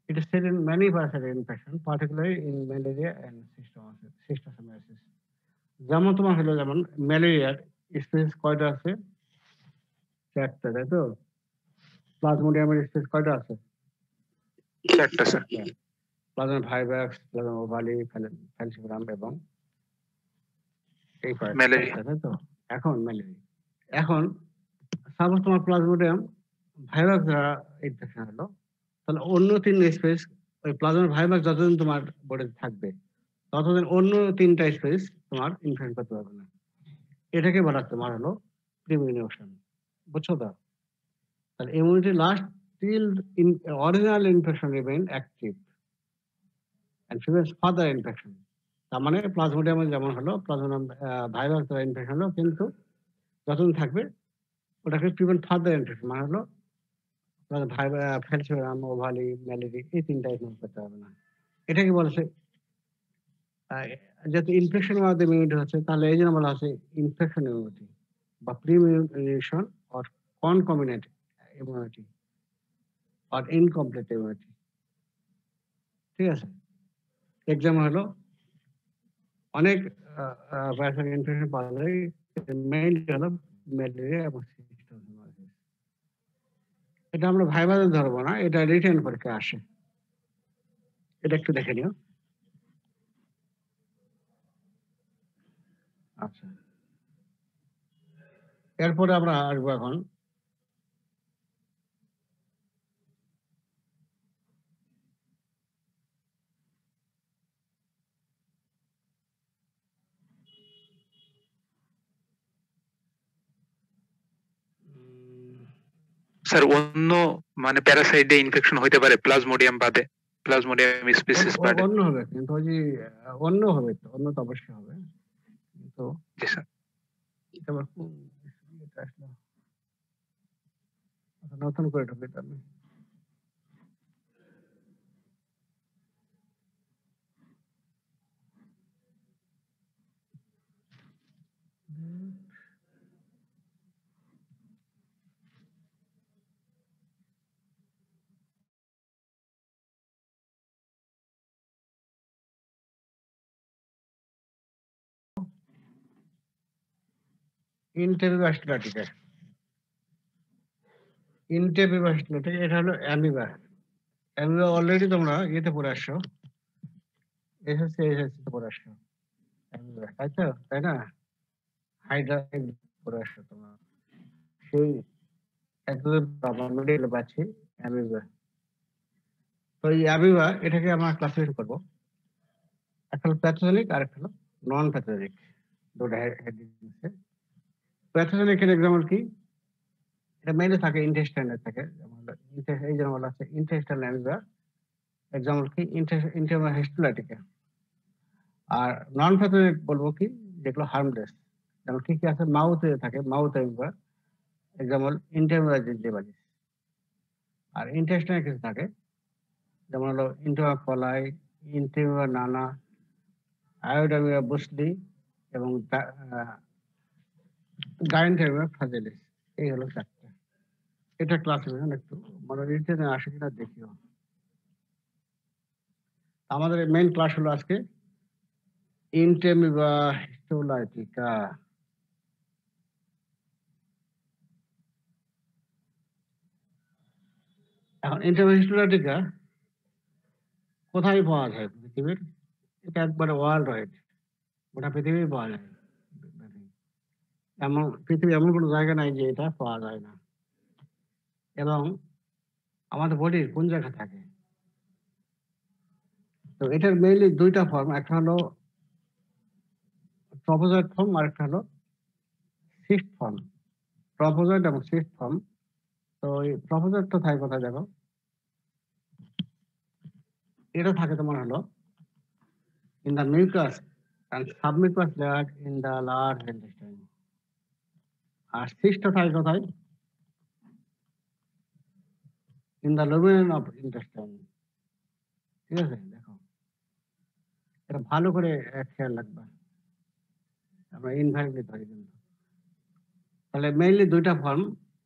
[SPEAKER 1] It is seen in many parasitic infections, particularly in malaria and schistosomiasis. যেমন তোমার হলো, যেমন ম্যালেরিয়ার space কয়টা আছে? চারটা, তাই তো? প্লাজমোডিয়ামের স্পেস কয়টা আছে?
[SPEAKER 2] চারটা sir.
[SPEAKER 1] Plasmodium vivax, plasmodium ovale, falciparum এবং এই
[SPEAKER 2] ম্যালেরিয়া।
[SPEAKER 1] তাই তো? এখন ম্যালেরিয়া, এখন সাপোজ তোমার প্লাজমোডিয়াম ভাইরাস দ্বারা ইনফেকশন হলো, তাহলে অন্য তিন স্পেস ওই প্লাজমা ভাইরাস যতদিন তোমার বডিতে থাকবে ততদিন অন্য তিনটা স্পেস তোমার ইনফেকশন করতে পারবে না। এটাকে বলা তোমার হলো প্রিমিউনিশন। বুঝছো তো? তাহলে immunity last till original infection remain active and prevents further infection. তার মানে প্লাজমোডিয়াম যেমন হলো, প্লাজমোডিয়াম ভাইরাস দ্বারা ইনফেকশন হলো, কিন্তু যতদিন থাকবে ওটাকে প্রিভেন্ট ফার্দার ইনফেকশন, মানে হলো ফ্যালসিপারাম, ওভালি, ম্যালেরিয়া এই তিনটা ইগনোর করতে হবে না। এটাকে বলেছে যেহেতু ইনফেকশনের মাধ্যমে ইমিউনিটি হচ্ছে, তাহলে এই জন্য বলা হচ্ছে ইনফেকশন ইমিউনিটি বা premunition or concomitant immunity or incomplete immunity. ঠিক আছে, এক্সাম হলো অনেক ভাইরাল ইনফেকশন পাওয়া যায়, মেইনলি হলো ম্যালেরিয়া এবং schistosomiasis। এটা আমরা ভাইভাবে ধরবো না, এটা রিটেন পরীক্ষা আসে, এটা একটু দেখে নিও। আচ্ছা, এরপরে আমরা আসবো এখন
[SPEAKER 2] স্যার অন্য মানে প্যারাসাইটে ইনফেকশন হইতে পারে প্লাজমোডিয়াম বাদে? প্লাজমোডিয়াম স্পিসিস বার্ডে।
[SPEAKER 1] অন্য হবে, কিন্তু ওই যে অন্য হবে তো, অন্য তো অবশ্যই হবে। কিন্তু
[SPEAKER 2] জি স্যার।
[SPEAKER 1] এটা আবার কোন এটা আসলো? আচ্ছা, নতুন করে ঢুকে তো আমি। ইন্টারভিভাস্কুলাটিকা, ইন্টারভিভাস্কুলাটিকা এটা হলো অ্যামিবা। অ্যামিবা অলরেডি তোমরা ইয়েতে পড়ে আসছো, এসএসসি তে পড়ে আসছো অ্যামিবা, তাই তো? তাই না? হাইড্রা পড়ে আসছো তোমরা। সেই একদম মেডিকেলে পাচ্ছি অ্যামিবা। তো এই অ্যামিবা এটাকে আমরা ক্লাসিফিকেশন করবো। একটা হলো প্যাথোজেনিক আর একটা হলো নন প্যাথোজেনিক, দুটো হেডিং আছে। প্যাথোজেনিক এর এক্সাম্পল কি? এটা মেইনলি থাকে ইন্টেস্টাইনে থাকে, যেমন এই যেমন আছে ইন্টেস্টাইন অ্যামিবা, এক্সাম্পল কি ইন্টারহিস্টুলাটিকা। আর নন প্যাথোজেনিক বলবো কি, যেগুলো হার্মলেস, যেমন কি কি আছে, মাউথে থাকে মাউথ অ্যামিবা, এক্সাম্পল ইন্টারমিডিয়েট। আর ইন্টেস্টাইনে কিছু থাকে, যেমন হলো ইন্টারোয়া কলাই, ইন্টারোয়া নানা, আয়োডামিয়া বুসলি এবং গাইনটেরিয়া ফ্রাজিলিস। এই হলো চারটা। এটা ক্লাসিফিকেশন একটু মানে রিটেনে আসে কিনা দেখিও। আমাদের মেইন ক্লাস হলো আজকে ইন্টারমিবা হিস্টোলাইটিকা। এখন ইন্টারমিবা হিস্টোলাইটিকা কোথায় পাওয়া যায় পৃথিবীর? এটা একবারে ওয়ার্ল্ড ওয়াইড, গোটা পৃথিবী পাওয়া যায়। এমন পৃথিবীর এমন কোনো জায়গা নাই যে এটা পাওয়া যায় না। এবং আমাদের বডির কোন জায়গায় থাকে? তো এটার মেইনলি দুইটা ফর্ম, একটা হলো ট্রপোজয়েড ফর্ম আর একটা হলো সিস্ট ফর্ম। ট্রপোজয়েড এবং সিস্ট ফর্ম। তো এই ট্রপোজয়েডটা থাকে কোথায় দেখো, এটা থাকে তোমার হলো in the mucous and submucous layer in the large intestine. আর সিস্টটা থাকে কোথায়? In the lumen of intestine. ঠিক আছে, দেখো এটা ভালো করে খেয়াল রাখবা, আমরা ইনভ্যালিডলি ধরি কিন্তু। তাহলে মেইনলি দুইটা ফর্ম,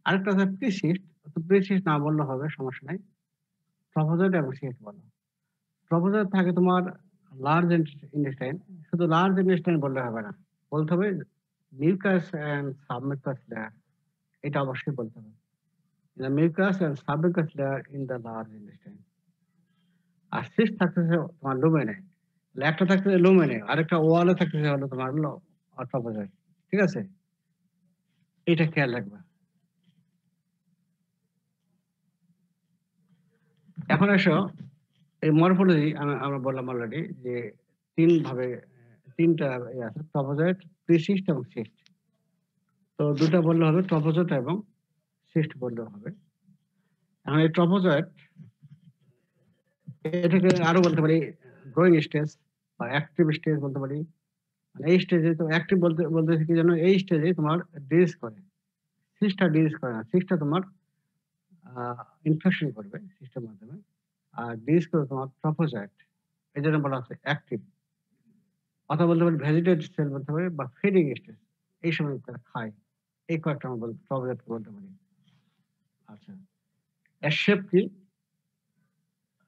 [SPEAKER 1] আরেকটা হচ্ছে প্রিসিস্ট। প্রিসিস্ট না বললে হবে, সমস্যা নাই। ট্রপোজয়েড এবং সিস্ট বলো। ট্রপোজয়েড থাকে তোমার লার্জ ইন্টেস্টাইন, শুধু লার্জ ইন্টেস্টাইন বললে হবে না, বলতে হবে মিউকাস এন্ড সাবমিউকাস লেয়ার, এটা অবশ্যই বলতে হবে। The mucus and submucous layer in the large intestine. আর সিস্ট থাকতেছে তোমার লুমেনে, একটা থাকতেছে লুমেনে, আরেকটা ওয়ালে থাকতেছে হলো তোমার ট্রপোজয়েড। ঠিক আছে, এটা খেয়াল রাখবা। এখন এসো এই মরফোলজি, আমরা বললাম অলরেডি যে তিন ভাবে, তিনটা আছে, ট্রপোজয়েড, প্রিসিস্ট এবং সিস্ট। তো দুটা বললে হবে, ট্রপোজয়েড এবং সিস্ট বললে হবে। এখন এই ট্রপোজয়েড, এটাকে আরো বলতে পারি গ্রোয়িং স্টেজ বা অ্যাক্টিভ স্টেজ বলতে পারি। মানে এই স্টেজে তো অ্যাক্টিভ বলতে বলতেছি কি জানো, এই স্টেজে তোমার ডিজিজ করে, সিস্টটা ডিজিজ করে না, সিস্টটা তোমার ইনফেকশন করবে সিস্টেমের মাধ্যমে, আর ডিজিজ করে তোমার ট্রপোজয়েড, এই জন্য বলা হচ্ছে অ্যাক্টিভ। অথবা বলতে পারি ভেজিটেটিভ সেল বলতে পারি, বা ফিডিং স্টেজ, এই সময় তারা খায়। এই কয়েকটা আমরা ট্রপোজয়েড বলতে পারি। আচ্ছা, এর শেপ কি?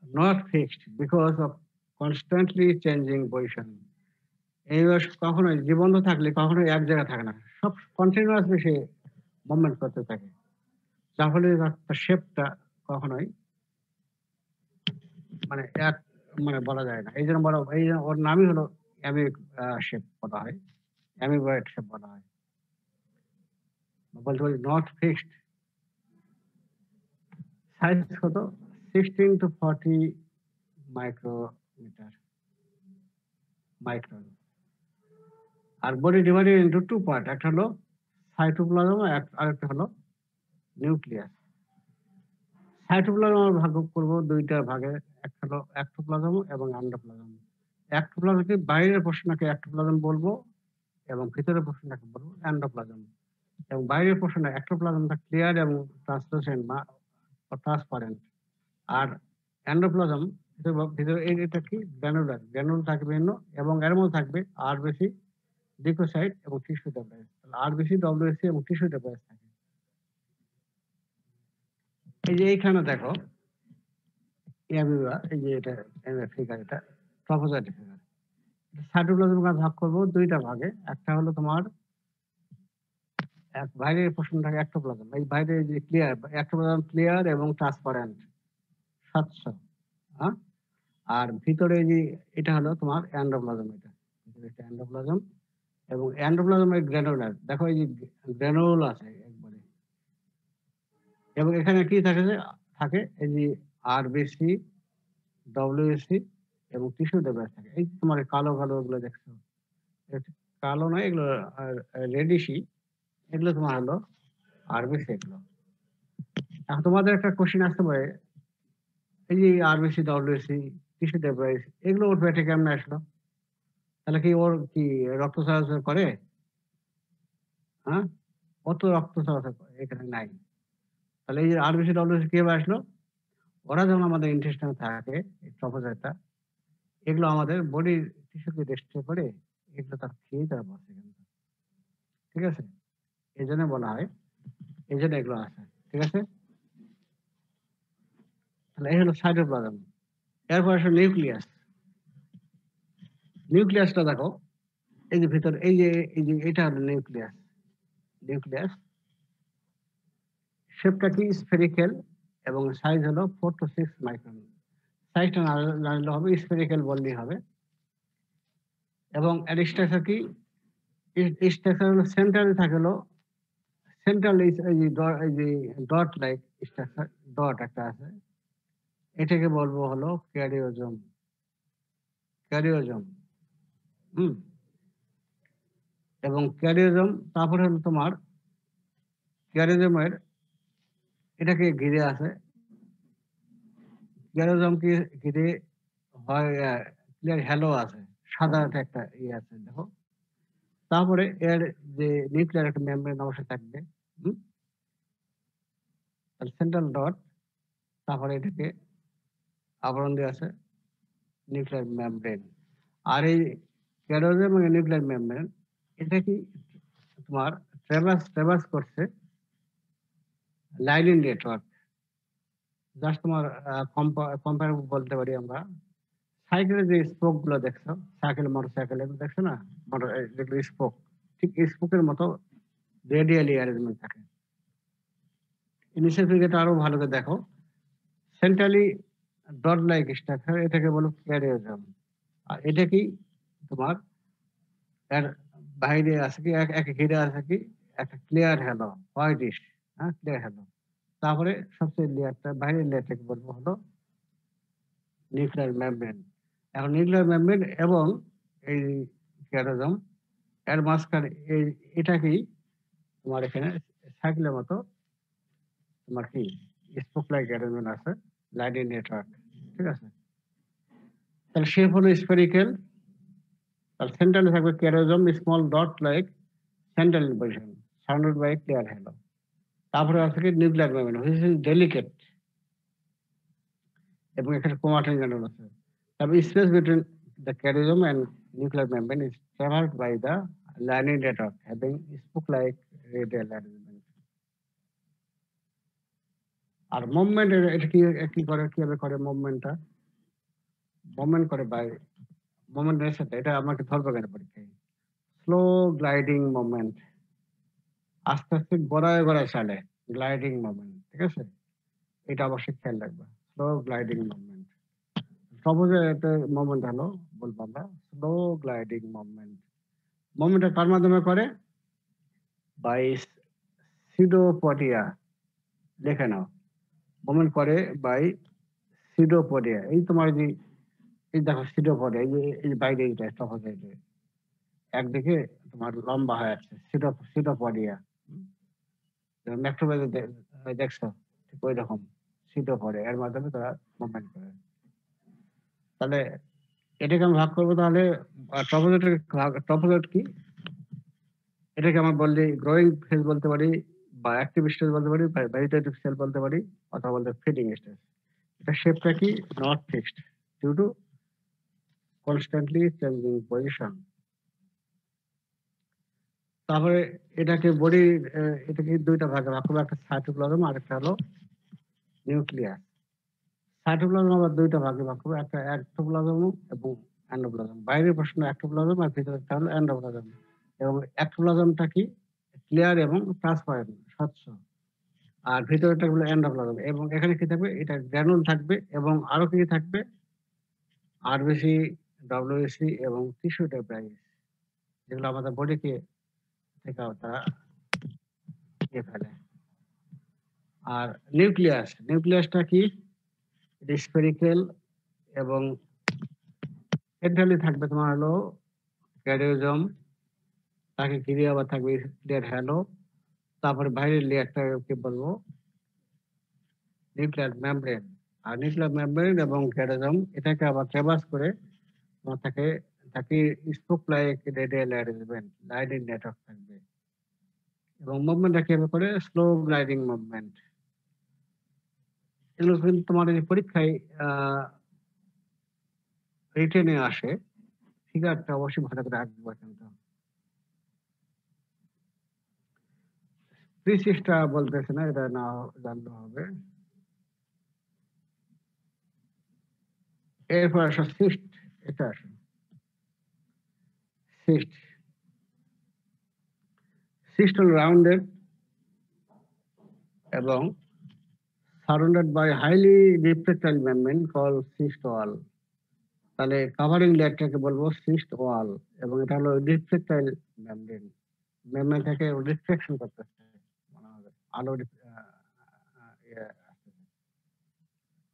[SPEAKER 1] Not fixed because of constantly changing position. এই কখনোই জীবন্ত থাকলে কখনোই এক জায়গায় থাকে না, সব কন্টিনিউয়াসলি সে মুভমেন্ট করতে থাকে, যার ফলে তার শেপটা কখনোই মানে এক মানে বলা যায় না। এই জন্য বলা, এই জন্য ওর নামই হলো অ্যামিক শেপ বলা হয়, অ্যামিবয়েড শেপ বলা হয়। বলতে পারি নট ফিক্সড। সাইজ কত? 16 to 40 মাইক্রোমিটার, মাইক্রন। আর body divided into two part, একটা হলো সাইটোপ্লাজম আর একটা হলো নিউক্লিয়াস। সাইটোপ্লাজম আমরা ভাগ করব দুইটা ভাগে। একটা হলো এক্টোপ্লাজম এবং এন্ডোপ্লাজম। এক্টোপ্লাজমকে বাইরের পোর্শনটাকে এক্টোপ্লাজম বলবো এবং ভিতরের পোর্শনটাকে বলবো এন্ডোপ্লাজম। এবং বাইরের পোর্শনটা এক্টোপ্লাজমটা ক্লিয়ার এবং ট্রান্সলুসেন্ট বা ট্রান্সপারেন্ট। আর এন্ডোপ্লাজম ভিতরে এটা কি গ্র্যানুলার। গ্র্যানুল থাকবে বিভিন্ন এবং এর মধ্যে থাকবে আরবিসি, লিউকোসাইট এবং টিস্যু ডেবরাইস। আরবিসি, ডব্লিউসি এবং টিস্যু ডেবরাইস থাকে। এই যে এইখানে দেখো অ্যামিবা, এই যে এটা ফিগার, এটা ট্রফোজাইট ফিগার। সাইটোপ্লাজমকে ভাগ করব দুইটা ভাগে। একটা হলো তোমার বাইরের পোর্শনটাকে এক্টোপ্লাজম। এই বাইরে যে ক্লিয়ার, এক্টোপ্লাজম ক্লিয়ার এবং ট্রান্সপারেন্ট, স্বচ্ছ। হ্যাঁ? আর ভিতরে যে এটা হলো তোমার এন্ডোপ্লাজম। এটা এন্ডোপ্লাজম এবং এন্ডোপ্লাজমের গ্র্যানুলার। দেখো এই যে গ্র্যানুল আছে একবারে। এবং এখানে কি থাকে যে থাকে এই যে আরবিসি, ডব্লিউসি এবং টিস্যু ডেবরাইস থাকে। এই তোমার কালো কালো এগুলো দেখছো, কালো নয় এগুলো, রেডিশি, এগুলো তোমার হলো আরবিসি। এগুলো এখন তোমাদের একটা কোশ্চেন আসতে পারে, এই যে আরবিসি, ডব্লিউসি, টিস্যু ডেবরাইস, এগুলো ওর পেটে কেমনে আসলো? তাহলে কি ওর কি রক্ত চলাচল করে? হ্যাঁ, অত রক্ত চলাচল এখানে নাই। তাহলে এই যে আরবিসি, ডব্লিউসি কিভাবে আসলো? ওরা যখন আমাদের ইন্টেস্টাইনে থাকে, এই ট্রফোজাইটটা, এগুলো আমাদের বডির টিস্যুকে ডিস্ট্রয় করে, এগুলো তার খেয়েই তারা বাঁচে কিন্তু। ঠিক আছে? এই জন্য বলা হয়, এই জন্য এগুলো আসে। ঠিক আছে? তাহলে এই হলো সাইটোপ্লাজম। এরপর আসলে নিউক্লিয়াস। নিউক্লিয়াসটা দেখো, এই যে ভিতরে এই যে এটা হলো নিউক্লিয়াস। নিউক্লিয়াস শেপটা কি স্ফেরিক্যাল এবং সাইজ হলো 4 to 6 মাইক্রন। সাইজটা না জানলে হবে, স্ফেরিক্যাল বললেই হবে। এবং এর স্ট্রাকচার কি? স্ট্রাকচার হলো সেন্ট্রালে থাকে হলো সেন্ট্রাল, এই যে ডট লাইক স্ট্রাকচার, ডট একটা আছে, এটাকে বলবো হলো ক্যারিওজোম। ক্যারিওজোম। হুম। এবং ক্যারিওজোম, তারপরে হলো তোমার ক্যারিওজোমের এটাকে ঘিরে আছে, ক্যারিওজোমকে ঘিরে হয় ক্লিয়ার হ্যালো আছে, সাদা একটা ইয়ে আছে দেখো। তারপরে এর যে নিউক্লিয়ার একটা মেমব্রেন অবশ্যই থাকবে। হুম। সেন্ট্রাল ডট, তারপরে এটাকে আবরণ দিয়ে আছে নিউক্লিয়ার মেমব্রেন। আর এই ক্যারিওজোম এবং নিউক্লিয়ার মেমব্রেন, এটা কি তোমার ট্রেভার্স করছে লাইলিন নেটওয়ার্ক। জাস্ট তোমার কম্পেয়ার বলতে পারি আমরা, সাইকেলের যে স্পোক গুলো দেখছো, সাইকেল, মোটরসাইকেল, এগুলো দেখছো না, মোটর যেগুলো স্পোক, ঠিক স্পোকের মতো রেডিয়ালি অ্যারেঞ্জমেন্ট থাকে। নিচের ফিগারটা আরো ভালো করে দেখো, সেন্ট্রালি ডট লাইক স্ট্রাকচার, এটাকে বলো ক্যারিওজোম। আর এটা কি তোমার এর বাইরে আছে কি এক ঘিরে আছে কি একটা ক্লিয়ার হ্যালো, হোয়াইটিশ। হ্যাঁ, ক্লিয়ার হ্যালো। তারপরে সবচেয়ে লেয়ারটা, বাইরের লেয়ারটাকে বলবো হলো নিউক্লিয়ার মেমব্রেন। এখন নিউক্লিয়ার মেমব্রেন এবং এই ক্যারিওজোম এর মাঝখানে এই এটাকেই তোমার এখানে সাইকেলের মতো তোমার কি স্পোক লাইক অ্যারেঞ্জমেন্ট আছে, লাইডিং নেটওয়ার্ক। ঠিক আছে? তাহলে শেপ হলো স্ফেরিক্যাল। তার সেন্ট্রালে থাকবে karyosome, small dot like central position, surrounded by clear halo. তারপরে আছে কি nuclear membrane, which is delicate এবং এখানে ক্রোমাটিন গ্র্যানুল আছে। তারপরে space between the karyosome and nuclear membrane is traversed by the lining network having spoke like radial arrangement. আর movement, এটা কি করে, কিভাবে করে মুভমেন্টটা? মুভমেন্ট করে বাই মুভমেন্টের সাথে, এটা আমাকে ধরবে কেন পরীক্ষায়, স্লো গ্লাইডিং মুভমেন্ট, আস্তে আস্তে গড়ায় গড়ায় চলে, গ্লাইডিং মুভমেন্ট। ঠিক আছে? এটা অবশ্যই খেয়াল রাখবা, স্লো গ্লাইডিং মুভমেন্ট। সহজে একটা মুভমেন্ট হলো বলবো আমরা স্লো গ্লাইডিং মুভমেন্ট। মুভমেন্টটা কার মাধ্যমে করে? বাই সিডোপডিয়া। দেখে নাও, মুভমেন্ট করে বাই সিডোপডিয়া। এই তোমার যে এই দেখো সিডোপডিয়া, এই যে বাইরে এইটা সহজে একদিকে তোমার লম্বা হয়ে আছে, সিডোপডিয়া। ম্যাক্রোবাজে দেখছো ঠিক ওই রকম সিটও পড়ে, এর মাধ্যমে তারা মুভমেন্ট করে। তাহলে এটাকে আমি ভাগ করবো, তাহলে ট্রপোজয়েট কি, এটাকে আমরা বললি গ্রোয়িং ফেজ বলতে পারি, বা অ্যাক্টিভ স্টেজ বলতে পারি, বা ভেজিটেটিভ সেল বলতে পারি, অথবা বলতে ফিডিং স্টেজ। এটা শেপটা কি, not fixed due to constantly changing position. তারপরে এটাকে বডি, এটাকে দুইটা ভাগে ভাগ করবো, একটা সাইটোপ্লাজম আর একটা হলো নিউক্লিয়াস। সাইটোপ্লাজম আবার দুইটা ভাগে ভাগ করবো, একটা এক্টোপ্লাজম এবং এন্ডোপ্লাজম। বাইরের প্রশ্ন এক্টোপ্লাজম আর ভিতরেরটা হলো এন্ডোপ্লাজম। এবং এক্টোপ্লাজমটা কি, ক্লিয়ার এবং ট্রান্সপারেন্ট, স্বচ্ছ। আর ভিতরেরটা হলো এন্ডোপ্লাজম। এবং এখানে কি থাকবে, এটা গ্র্যানুল থাকবে, এবং আরো কি থাকবে, আরবিসি, ডব্লিউসি এবং টিস্যু ডেপ্রাইস, যেগুলো আমাদের বডিকে থেকে তারা খেয়ে ফেলে। আর নিউক্লিয়াসটা কি, স্ফেরিক্যাল, এবং সেন্ট্রালি থাকবে তোমার হলো ক্যারিওজম, তাকে ঘিরে আবার থাকবে ক্লিয়ার হ্যালো। তারপরে বাইরের লেয়ারটা কি বলবো, নিউক্লিয়ার মেমব্রেন। আর নিউক্লিয়ার মেমব্রেন এবং ক্যারিওজম এটাকে আবার ট্রাভার্স করে তোমার তাকে spoke like radial arrangement, lining network থাকবে। এবং মুভমেন্টটা কি করে, স্লো গ্লাইডিং মুভমেন্ট। এগুলো কিন্তু তোমার এই পরীক্ষায় রিটেনে আসে। ফিগারটা অবশ্যই ভালো করে আঁকবা কিন্তু। প্রিসিসটা বলতেছে না, এটা না জানলে হবে। এরপর আসো সিস্ট, এটা আসো সিস্ট। সিস্ট হল রাউন্ডেড এবং surrounded by highly refractile membrane called cyst wall. তাহলে কাভারিং লেয়ারটাকে বলবো সিস্ট ওয়াল, এবং এটা হলো রিফ্লেক্টাইল মেমব্রেন। মেমব্রেনটাকে রিফ্লেকশন করতেছে, আলো আসতেছে,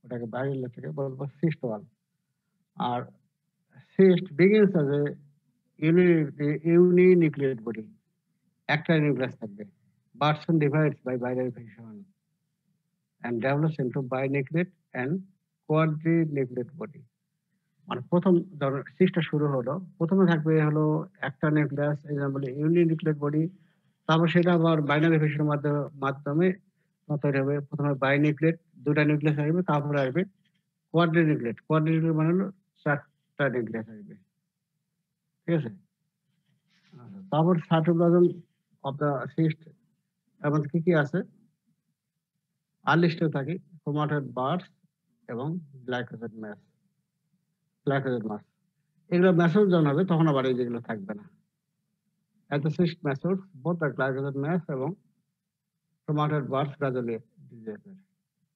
[SPEAKER 1] ওটাকে বাইরের লেয়ারটাকে বলবো সিস্ট ওয়াল। আর cyst begins as a uninucleate body, একটা নিউক্লিয়াস থাকবে, but soon divides by binucleation and develops into binucleate and quadrinucleate body. মানে প্রথম ধরো সিস্টটা শুরু হলো, প্রথমে থাকবে হলো একটা নিউক্লিয়াস, এই জন্য বলি ইউনিনিউক্লিয়েট বডি। তারপর সেটা আবার বাইনারি ফিশনের মাধ্যমে তৈরি হবে। প্রথমে বাইনিউক্লিয়েট, দুটা নিউক্লিয়াস আসবে, তারপরে আসবে কোয়াড্রিনিউক্লিয়েট। কোয়াড্রিনিউক্লিয়েট মানে হলো চারটা নিউক্লিয়াস আসবে, ঠিক আছে। তারপর সাইটোপ্লাজম অফ দা সিস্ট এমন কি কি আছে, আর্লি স্টেজ থাকে ক্রোমাটিড বার্স এবং গ্লাইকোজেন মাস। এগুলো ম্যাসেজ যখন হবে তখন আবার এই যেগুলো থাকবে না। At the cyst matures, both the glycogen mass এবং chromatid bars gradually degenerate.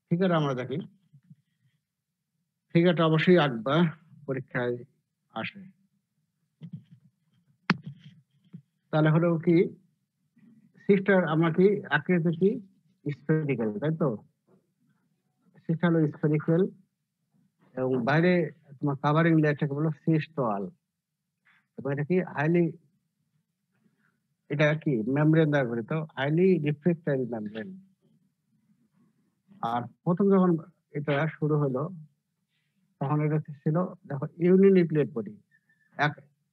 [SPEAKER 1] Figure আমরা দেখি, ফিগারটা অবশ্যই আঁকবা, পরীক্ষায় আসে। তাহলে হলো কি, সিস্টার আমরা কি আকৃতি কি স্ফেরিক্যাল, তাই তো। সিস্ট হলো স্ফেরিক্যাল, এবং বাইরে তোমার কাভারিং লেয়ারটাকে বলো সিস্ট ওয়াল। এবং এটা কি এটা কি মেমব্রেন দ্বারা গঠিত, হাইলি রিফ্লেক্টাইল মেমব্রেন। আর প্রথম যখন এটা শুরু হলো তখন এটা ছিল, দেখো ইউনিনিউক্লিয়েট বডি,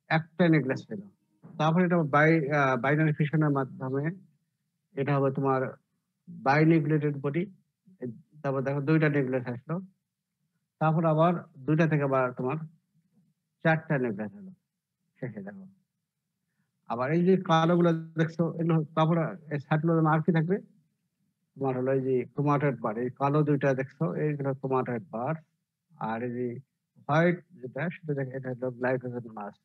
[SPEAKER 1] একটা নিউক্লিয়াস ছিল। তারপরে এটা বাইনারি ফিশনের মাধ্যমে এটা হবে তোমার বাইনিউক্লিয়েটেড বডি। তারপর দেখো দুইটা নিউক্লিয়াস আসলো, তারপর আবার দুইটা থেকে আবার তোমার চারটা নিউক্লিয়াস হলো শেষে দেখো। আবার এই যে কালো গুলো দেখছো, এগুলো তারপরে সাইটোপ্লাজম আর কি থাকবে, তোমার হলো এই যে ক্রোমাটিড বার। এই কালো দুইটা দেখছো, এইগুলো ক্রোমাটিড বার। আর এই যে হোয়াইট যেটা, সেটা দেখো, এটা হলো গ্লাইকোজেন মাস।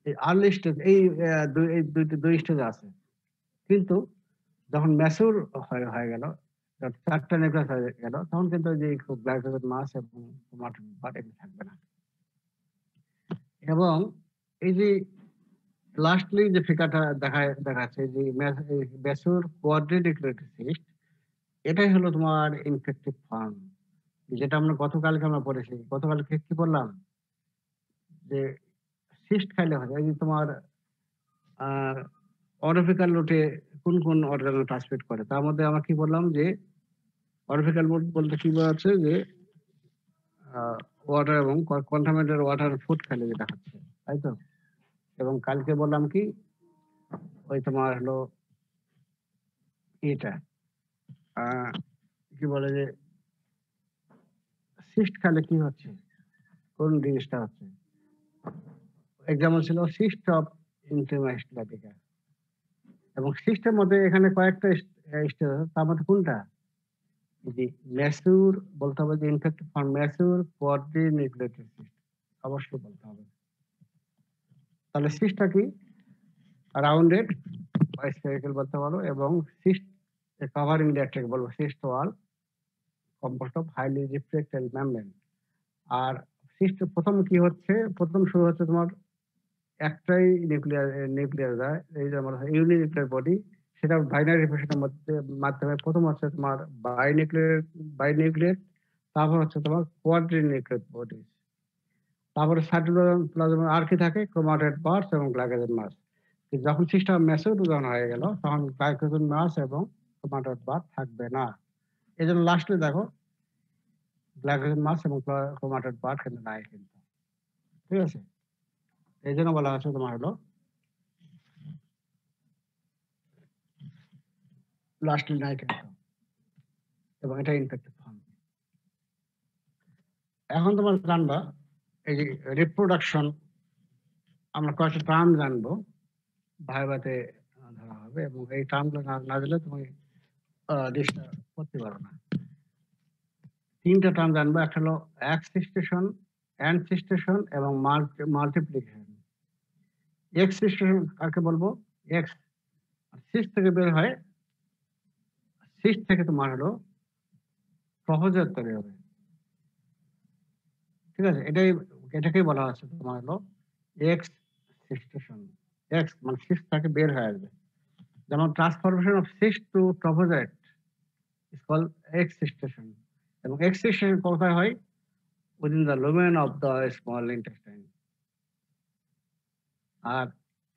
[SPEAKER 1] এই আর্লি স্টেজ, এই দুই স্টেজ আছে। কিন্তু যখন ম্যাচিউর হয়ে গেল, চারটা নিউক্লিয়াস হয়ে গেল, তখন কিন্তু যে গ্লাইকোজেন মাস এবং ক্রোমাটিড বার এগুলো থাকবে না। এবং এই যে লাস্টলি যে ফিগারটা দেখাচ্ছে যে ম্যাচিউর কোয়াড্রিনিউক্লিয়েট সিস্ট, এটাই হলো তোমার ইনফেক্টিভ ফর্ম, যেটা আমরা গতকালকে পড়েছি। গতকালকে কি বললাম, যে সিস্ট খাইলে হয়, এই যে তোমার অরফিক্যাল রুটে কোন কোন অর্গান ট্রান্সমিট করে, তার মধ্যে আমরা কি বললাম যে অরফিক্যাল মোড বলতে কি বোঝাচ্ছে যে ওয়াটার এবং কন্টামিনেটেড ওয়াটার ফুড খেলে যেটা হচ্ছে, তাই তো? এবং কালকে বললাম কি ওই তোমার হলো এটা কি বলে যে সিস্ট খেলে কি হচ্ছে, কোন জিনিসটা হচ্ছে। এক্সাম্পল ছিল সিস্ট অফ ইন্টিমাস্টিকা, এবং সিস্টের মধ্যে এখানে কয়েকটা স্টেজ আছে, তার মধ্যে কোনটা যে ম্যাসিউর বলতে হবে, যে ইনফেক্টেড ফর ম্যাসিউর কোয়াড্রিনিউক্লিয়েটেড সিস্ট অবশ্যই বলতে হবে। তাহলে সিস্টটা কি রাউন্ডেড বা স্ফেরিক্যাল বলতে পারো, এবং সিস্ট কভারিং দ্যাটকে বলবো cyst wall composed of highly reflected membrane. আর সিস্ট প্রথম কি হচ্ছে, প্রথম শুরু হচ্ছে তোমার একটাই নিউক্লিয়ার যায়, এই যে আমরা ইউনিনিউক্লিয়ার বডি, সেটা বাইনারি রিপ্রেশনের মাধ্যমে প্রথম হচ্ছে তোমার বাইনিউক্লিয়েট, তারপর হচ্ছে তোমার কোয়াড্রিনিউক্লিয়েট বডি, তারপরে সাইটোপ্লাজম আর কি থাকে, ক্রোমাটিড পার্টস এবং গ্লাইকোজেন মাস। যখন সিস্টেম ম্যাচিউর যখন হয়ে গেল তখন গ্লাইকোজেন মাস এবং ক্রোমাটিড পার্ট থাকবে না। এই জন্য লাস্টে দেখো গ্লাইকোজেন মাস এবং ক্রোমাটিড পার্ট কিন্তু নাই কিন্তু, ঠিক আছে? এই জন্য বলা হচ্ছে তোমার হলো লাস্টলি নাই কিন্তু, এবং এটা ইনফেক্টেড ফর্ম। এখন তোমরা জানবা এই যে রিপ্রোডাকশন, আমরা কয়েকটা টার্ম জানবো, ভাইভাতে ধরা হবে, এবং এই টার্মগুলো না দিলে তুমি লিস্টটা করতে পারো না। তিনটা টার্ম জানবো, একটা হলো এক্সিস্টেশন, অ্যানসিস্টেশন এবং মাল্টিপ্লিকেশন। এক্সিস্টেশন কাকে বলবো, এক্স সিস্ট থেকে বের হয়, সিস্ট থেকে তোমার হলো প্রপোজার তৈরি হবে, ঠিক আছে? এটাকেই বলা হচ্ছে তোমার হলো এক্স সিস্টেশন। এক্স মানে সিস্ট থেকে বের হয়ে আসবে, যেমন transformation of cyst to trophozoite is called excystation. এবং এক্সিস্টেশন কোথায় হয়, within the lumen of the small intestine. আর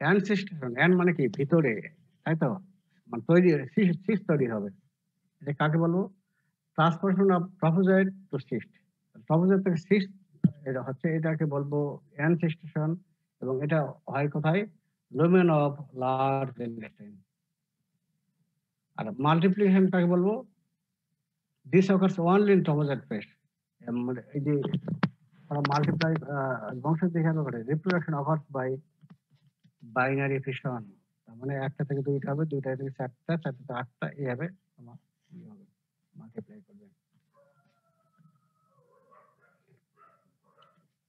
[SPEAKER 1] অ্যানসিস্টেশন, অ্যান মানে কি ভিতরে, তাই তো? মানে তৈরি সিস্ট তৈরি হবে, এটা কাকে বলবো, ট্রান্সফরমেশন অফ ট্রপোজাইট টু সিস্ট। ট্রপোজাইট থেকে সিস্ট এটা হচ্ছে, এটাকে বলবো অ্যানসিস্টেশন, এবং এটা হয় কোথায়, লুমেন অফ লার্জ ইন্টেস্টাইন। আর মাল্টিপ্লিকেশন কাকে বলবো, this occurs only in trophozoite phase. মানে এই যে মাল্টিপ্লাই বংশ দেখানো করে, reproduction occurs by binary fission. তার মানে একটা থেকে দুইটা হবে, দুইটা থেকে চারটা, চারটা থেকে আটটা, এইভাবে তোমার হবে, মাল্টিপ্লাই করবে।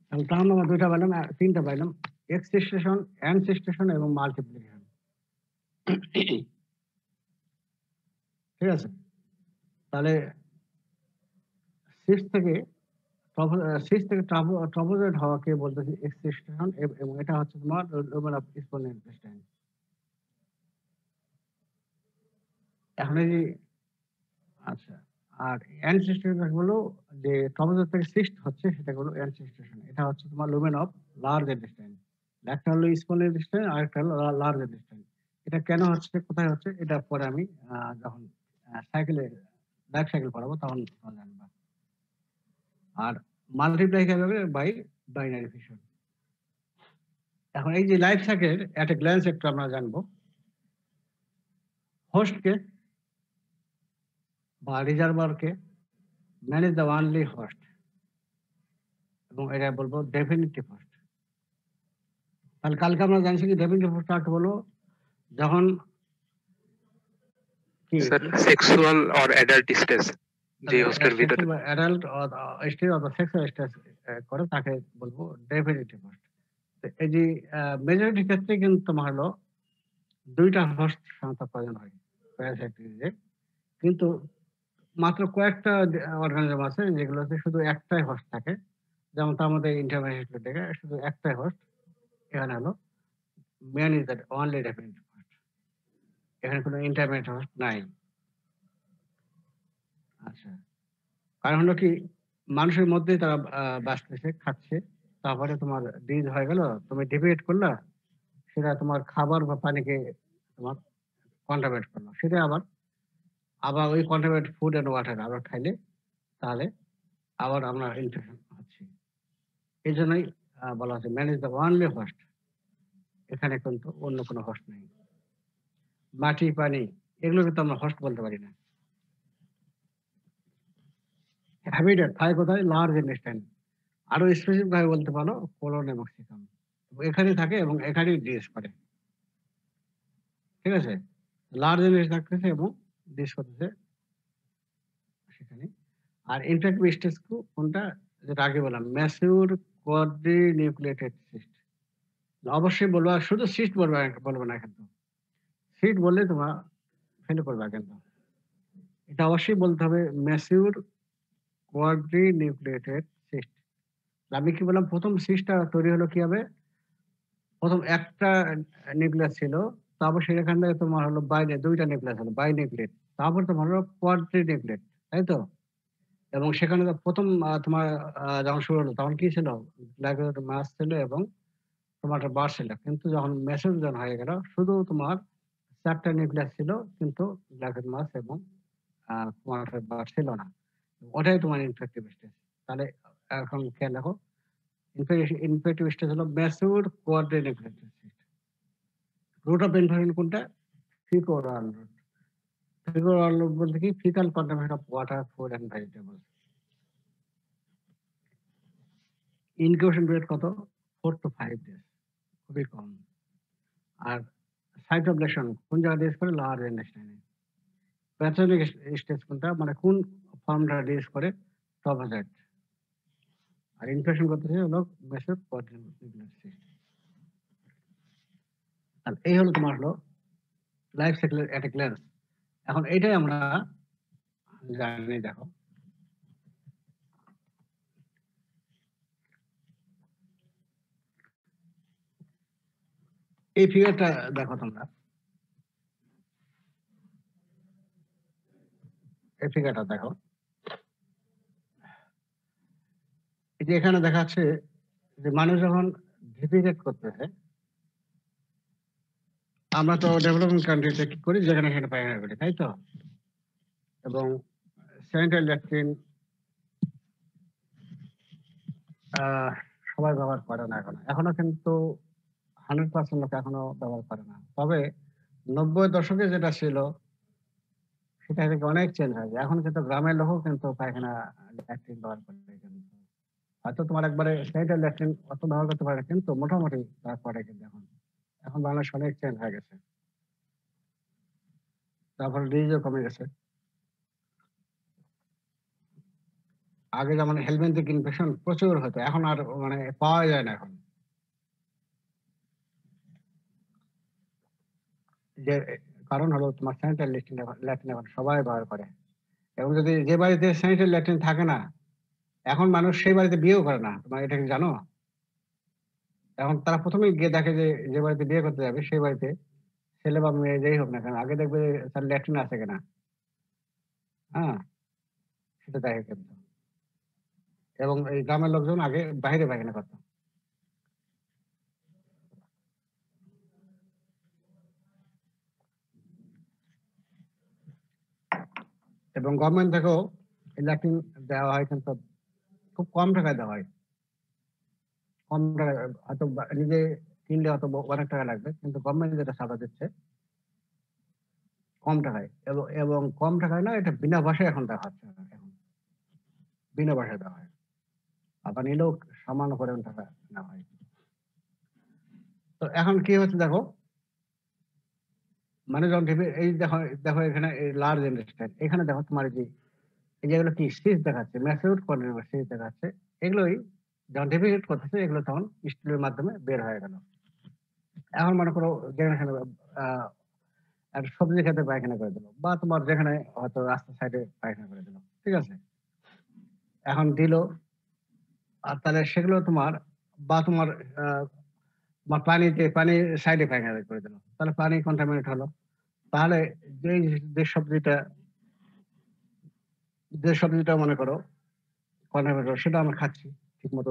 [SPEAKER 1] তাহলে টার্ম আমরা দুইটা পাইলাম, তিনটা পাইলাম, এক্সিস্টেশন, অ্যানসিস্টেশন এবং মাল্টিপ্লিকেশন, ঠিক আছে? তাহলে সিস্ট থেকে ট্রপোজাইট হওয়াকে বলতেছি এক্সিস্টেশন, এবং এটা হচ্ছে তোমার লুমেন অফ স্মল ইন্টেস্টাইন। এখন এই যে আচ্ছা, আর অ্যানসিস্টেশন হলো যে ট্রপোজাইট থেকে সিস্ট হচ্ছে, সেটা হলো অ্যানসিস্টেশন। এটা হচ্ছে তোমার লুমেন অফ লার্জ ইন্টেস্টাইন। একটা হলো স্মল ইন্টেস্টাইন, আর একটা হলো লার্জ ইন্টেস্টাইন। এটা কেন হচ্ছে, কোথায় হচ্ছে, এটা পরে আমি যখন সাইকেলে লাইফ সাইকেল পড়াবো তখন তোমরা জানবা। আর মাল্টিপ্লাই হবে বাই বাইনারি ফিশন। এখন এই যে life cycle at a glance একটু আমরা জানবো, হোস্টকে বা রিজার্ভারকে, man is the only host, এবং এটা বলবো ডেফিনিটিভ হোস্ট। তাহলে কালকে আমরা জানছি কি ডেফিনিটিভ হোস্ট কাকে বলবো, যখন কি
[SPEAKER 2] sir sexual or adult stage যে হোস্টের ভিতরে
[SPEAKER 1] অ্যাডাল্ট স্টেজ অথবা সেক্সুয়াল স্টেজ করে, তাকে বলবো ডেফিনিটিভ হোস্ট। এই যে মেজরিটি ক্ষেত্রে কিন্তু তোমার হলো দুইটা হোস্ট সাধারণত প্রয়োজন হয় প্যারাসাইটিসে, কিন্তু মাত্র কয়েকটা অর্গানিজম আছে যেগুলোতে শুধু একটাই হোস্ট থাকে, যেমন তার মধ্যে ইন্টারম্যানেট থেকে শুধু একটাই হোস্ট। এখানে হলো man is the only definitive host, এখানে কোনো ইন্টারম্যানেট হোস্ট নাই। আচ্ছা, কারণ হলো কি, মানুষের মধ্যেই তারা বাঁচতেছে, খাচ্ছে, তারপরে তোমার ডিজ হয়ে গেল, তুমি ডিবেট করলা, সেটা তোমার খাবার বা পানিকে তোমার কন্টামিনেট করলো, সেটা আবার আবার ওই কন্টামিনেটেড ফুড এন্ড ওয়াটার আমরা খাইলে তাহলে আবার আমরা ইনফেকশন হচ্ছি। এই জন্যই বলা হচ্ছে man is the only host. এখানে কিন্তু অন্য কোনো হোস্ট নেই। মাটি, পানি এগুলো কিন্তু আমরা হোস্ট বলতে পারি না। হ্যাবিটেট থাকে কোথায়? Large intestine. আরো স্পেসিফিক ভাবে বলতে পারো কোলন এবং সিকাম। এখানেই থাকে এবং এখানেই ডিস করে। ঠিক আছে? লার্জ ইন্টেস্টাইন থাকতেছে এবং ডিস করতেছে সেখানে। আর ইন্টারঅ্যাক্টিভ স্টেজ কোনটা? যেটা আগে বললাম ম্যাচিউর কোয়াড্রিনিউক্লিয়েটেড সিস্ট। অবশ্যই বলবা, শুধু সিস্ট বলবে না কিন্তু। সিস্ট বললে তোমরা ফেল করবা কিন্তু। এটা অবশ্যই বলতে হবে ম্যাচিউর কোয়াড্রিনিউক্লিয়েটেড সিস্ট। আমি কি বললাম? প্রথম সিস্টটা তৈরি হলো কিভাবে? প্রথম একটা নিউক্লিয়াস ছিল। তারপর সেখান থেকে তোমার হলো ২টা নিউক্লিয়াস হলো বাইনিউক্লিয়েট। তারপর তোমার হলো কোয়াড্রিনিউক্লিয়েট। তাই তো? এবং সেখানে তো প্রথম তোমার যখন শুরু হলো তখন কি ছিল? গ্লাইকোজেড মাস ছিল এবং তোমার একটা বার ছিল। কিন্তু যখন মেসোজোন হয়ে গেল শুধু তোমার ৪ টা নিউক্লিয়াস ছিল কিন্তু গ্লাইকোজেড মাস এবং তোমার একটা বার ছিল না। ওটাই তোমার ইনফেক্টিভ স্টেজ। তাহলে এখন খেয়াল রাখো ইনফেক্টিভ স্টেজ হলো mature quadrinucleated cyst. Route of infection কোনটা? Faeco oral route. ফিকোরাল রুট বলতে কি? Faecal contamination of water, food and vegetables. Incubation period কত? 4 to 5 ডেজ। খুবই কম। আর সাইট অফ লেশন কোন জায়গায় ডিস করে? লার্জ ইন্টেস্টাইনে। প্যাথোজেনিক স্টেজ কোনটা? মানে কোন ফর্মটা ডিস করে? ট্রফোসাইট। আর ইনফেকশন করতেছে হলো মেসোর কোয়াড্রিনিউক্লিয়েটেড সিস্ট। আর এই হলো তোমার হলো life cycle at a glance. এখন এইটাই আমরা জানি। দেখো এই ফিগারটা দেখো তোমরা। এই ফিগারটা দেখো। এই যে এখানে দেখাচ্ছে যে মানুষ যখন ডিফিকেট করতেছে, আমরা তো ডেভেলপিং কান্ট্রিতে কি করি? যেখানে সেখানে পায়খানা করি, তাই তো? এবং স্যানিটারি ল্যাট্রিন সবাই ব্যবহার করে না এখনো। এখনো কিন্তু 100% লোক এখনো ব্যবহার করে না। তবে ৯০ দশকে যেটা ছিল সেটা থেকে অনেক চেঞ্জ হয়েছে। এখন কিন্তু গ্রামের লোকও কিন্তু পায়খানা ল্যাট্রিন ব্যবহার করে কিন্তু। হয়তো তোমার একবারে স্যানিটারি ল্যাট্রিন অত ব্যবহার করতে পারে কিন্তু মোটামুটি তারা করে কিন্তু এখন। এখন বাংলাদেশ অনেক চেঞ্জ হয়ে গেছে। তারপরে ডিজিও কমে গেছে। আগে যেমন হেলমেন্থিক ইনফেকশন প্রচুর হতো, এখন আর মানে পাওয়া যায় না এখন। যে কারণ হলো তোমার স্যানিটারি ল্যাট্রিন এখন সবাই ব্যবহার করে। এবং যদি যে বাড়িতে স্যানিটারি ল্যাট্রিন থাকে না, এখন মানুষ সেই বাড়িতে বিয়েও করে না। তোমরা এটা কি জানো? এখন তারা প্রথমেই গিয়ে দেখে যে, যে বাড়িতে বিয়ে করতে যাবে সেই বাড়িতে ছেলে বা মেয়ে যেই হোক না কেন আগে দেখবে যে তার ল্যাট্রিন আছে কিনা। হ্যাঁ? সেটা দেখে কিন্তু। এবং এই গ্রামের লোকজন আগে বাইরে পায়খানা করত। এবং গভর্নমেন্ট থেকেও এই ল্যাট্রিন দেওয়া হয় কিন্তু খুব কম টাকায় দেওয়া হয়। কম টাকায় হয়তো নিজে কিনলে হয়তো অনেক টাকা লাগবে। কিন্তু গভর্নমেন্ট যেটা সাপোর্ট দিচ্ছে কম টাকায়। এবং কম টাকায় না, এটা বিনা পয়সায় এখন দেওয়া হচ্ছে এখন। বিনা পয়সায় দেওয়া হয়। আবার নিলেও সামান্য পরিমাণ টাকা নেওয়া হয়। তো এখন কি হচ্ছে দেখো, মানে যখন এই দেখো দেখো এখানে লার্জ ইন্টেস্টাইন, এখানে দেখো তোমার এই যেগুলো কি সিস্ট দেখাচ্ছে, ম্যাচিউরড কন্টিনিউয়াস সিস্ট দেখাচ্ছে। এগুলোই যখন ডিফিকেট করতেছে এগুলো তখন স্টুলের মাধ্যমে বের হয়ে গেল। এখন মনে করো যেখানে আহ একটা সবজি খেতে পায়খানা করে দিল, বা তোমার যেখানে হয়তো রাস্তার সাইডে পায়খানা করে দিল, ঠিক আছে? এখন দিল, আর তাহলে সেগুলো তোমার বা তোমার আহ তোমার পানি সাইডে পায়খানা করে দিল, তাহলে পানি কন্টামিনেট হলো। তাহলে যে যে সবজিটা মনে করো কন্টামিনেট হলো সেটা আমরা খাচ্ছি ঠিক মতো,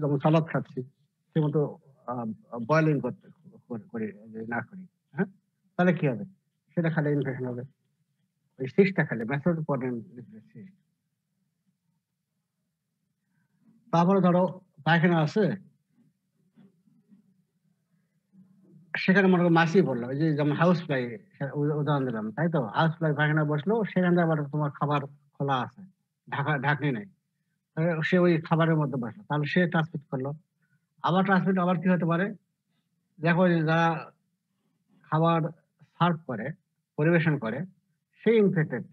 [SPEAKER 1] যেমন সালাদ খাচ্ছি ঠিক মতো বয়লিং করতে করি না করি, হ্যাঁ, তাহলে কি হবে? সেটা খালে ইনফেকশন হবে। ওই সিস্টটা খালি ম্যাসেজ কোয়াড্রিনেট সিস্ট। তারপরে ধরো পায়খানা আছে, সেখানে মনে করো মাছি পড়লো, ওই যে যেমন হাউস ফ্লাই উদাহরণ দিলাম, তাই তো? হাউস ফ্লাই পায়খানা বসলো, সেখানে আবার তোমার খাবার খোলা আছে, ঢাকনি নাই, সে ওই খাবারের মধ্যে বসলো, তাহলে সে ট্রান্সমিট করলো। আবার ট্রান্সমিট আবার কি হতে পারে, দেখো যে যারা খাবার সার্ভ করে, পরিবেশন করে, সেই ইনফেক্টেড।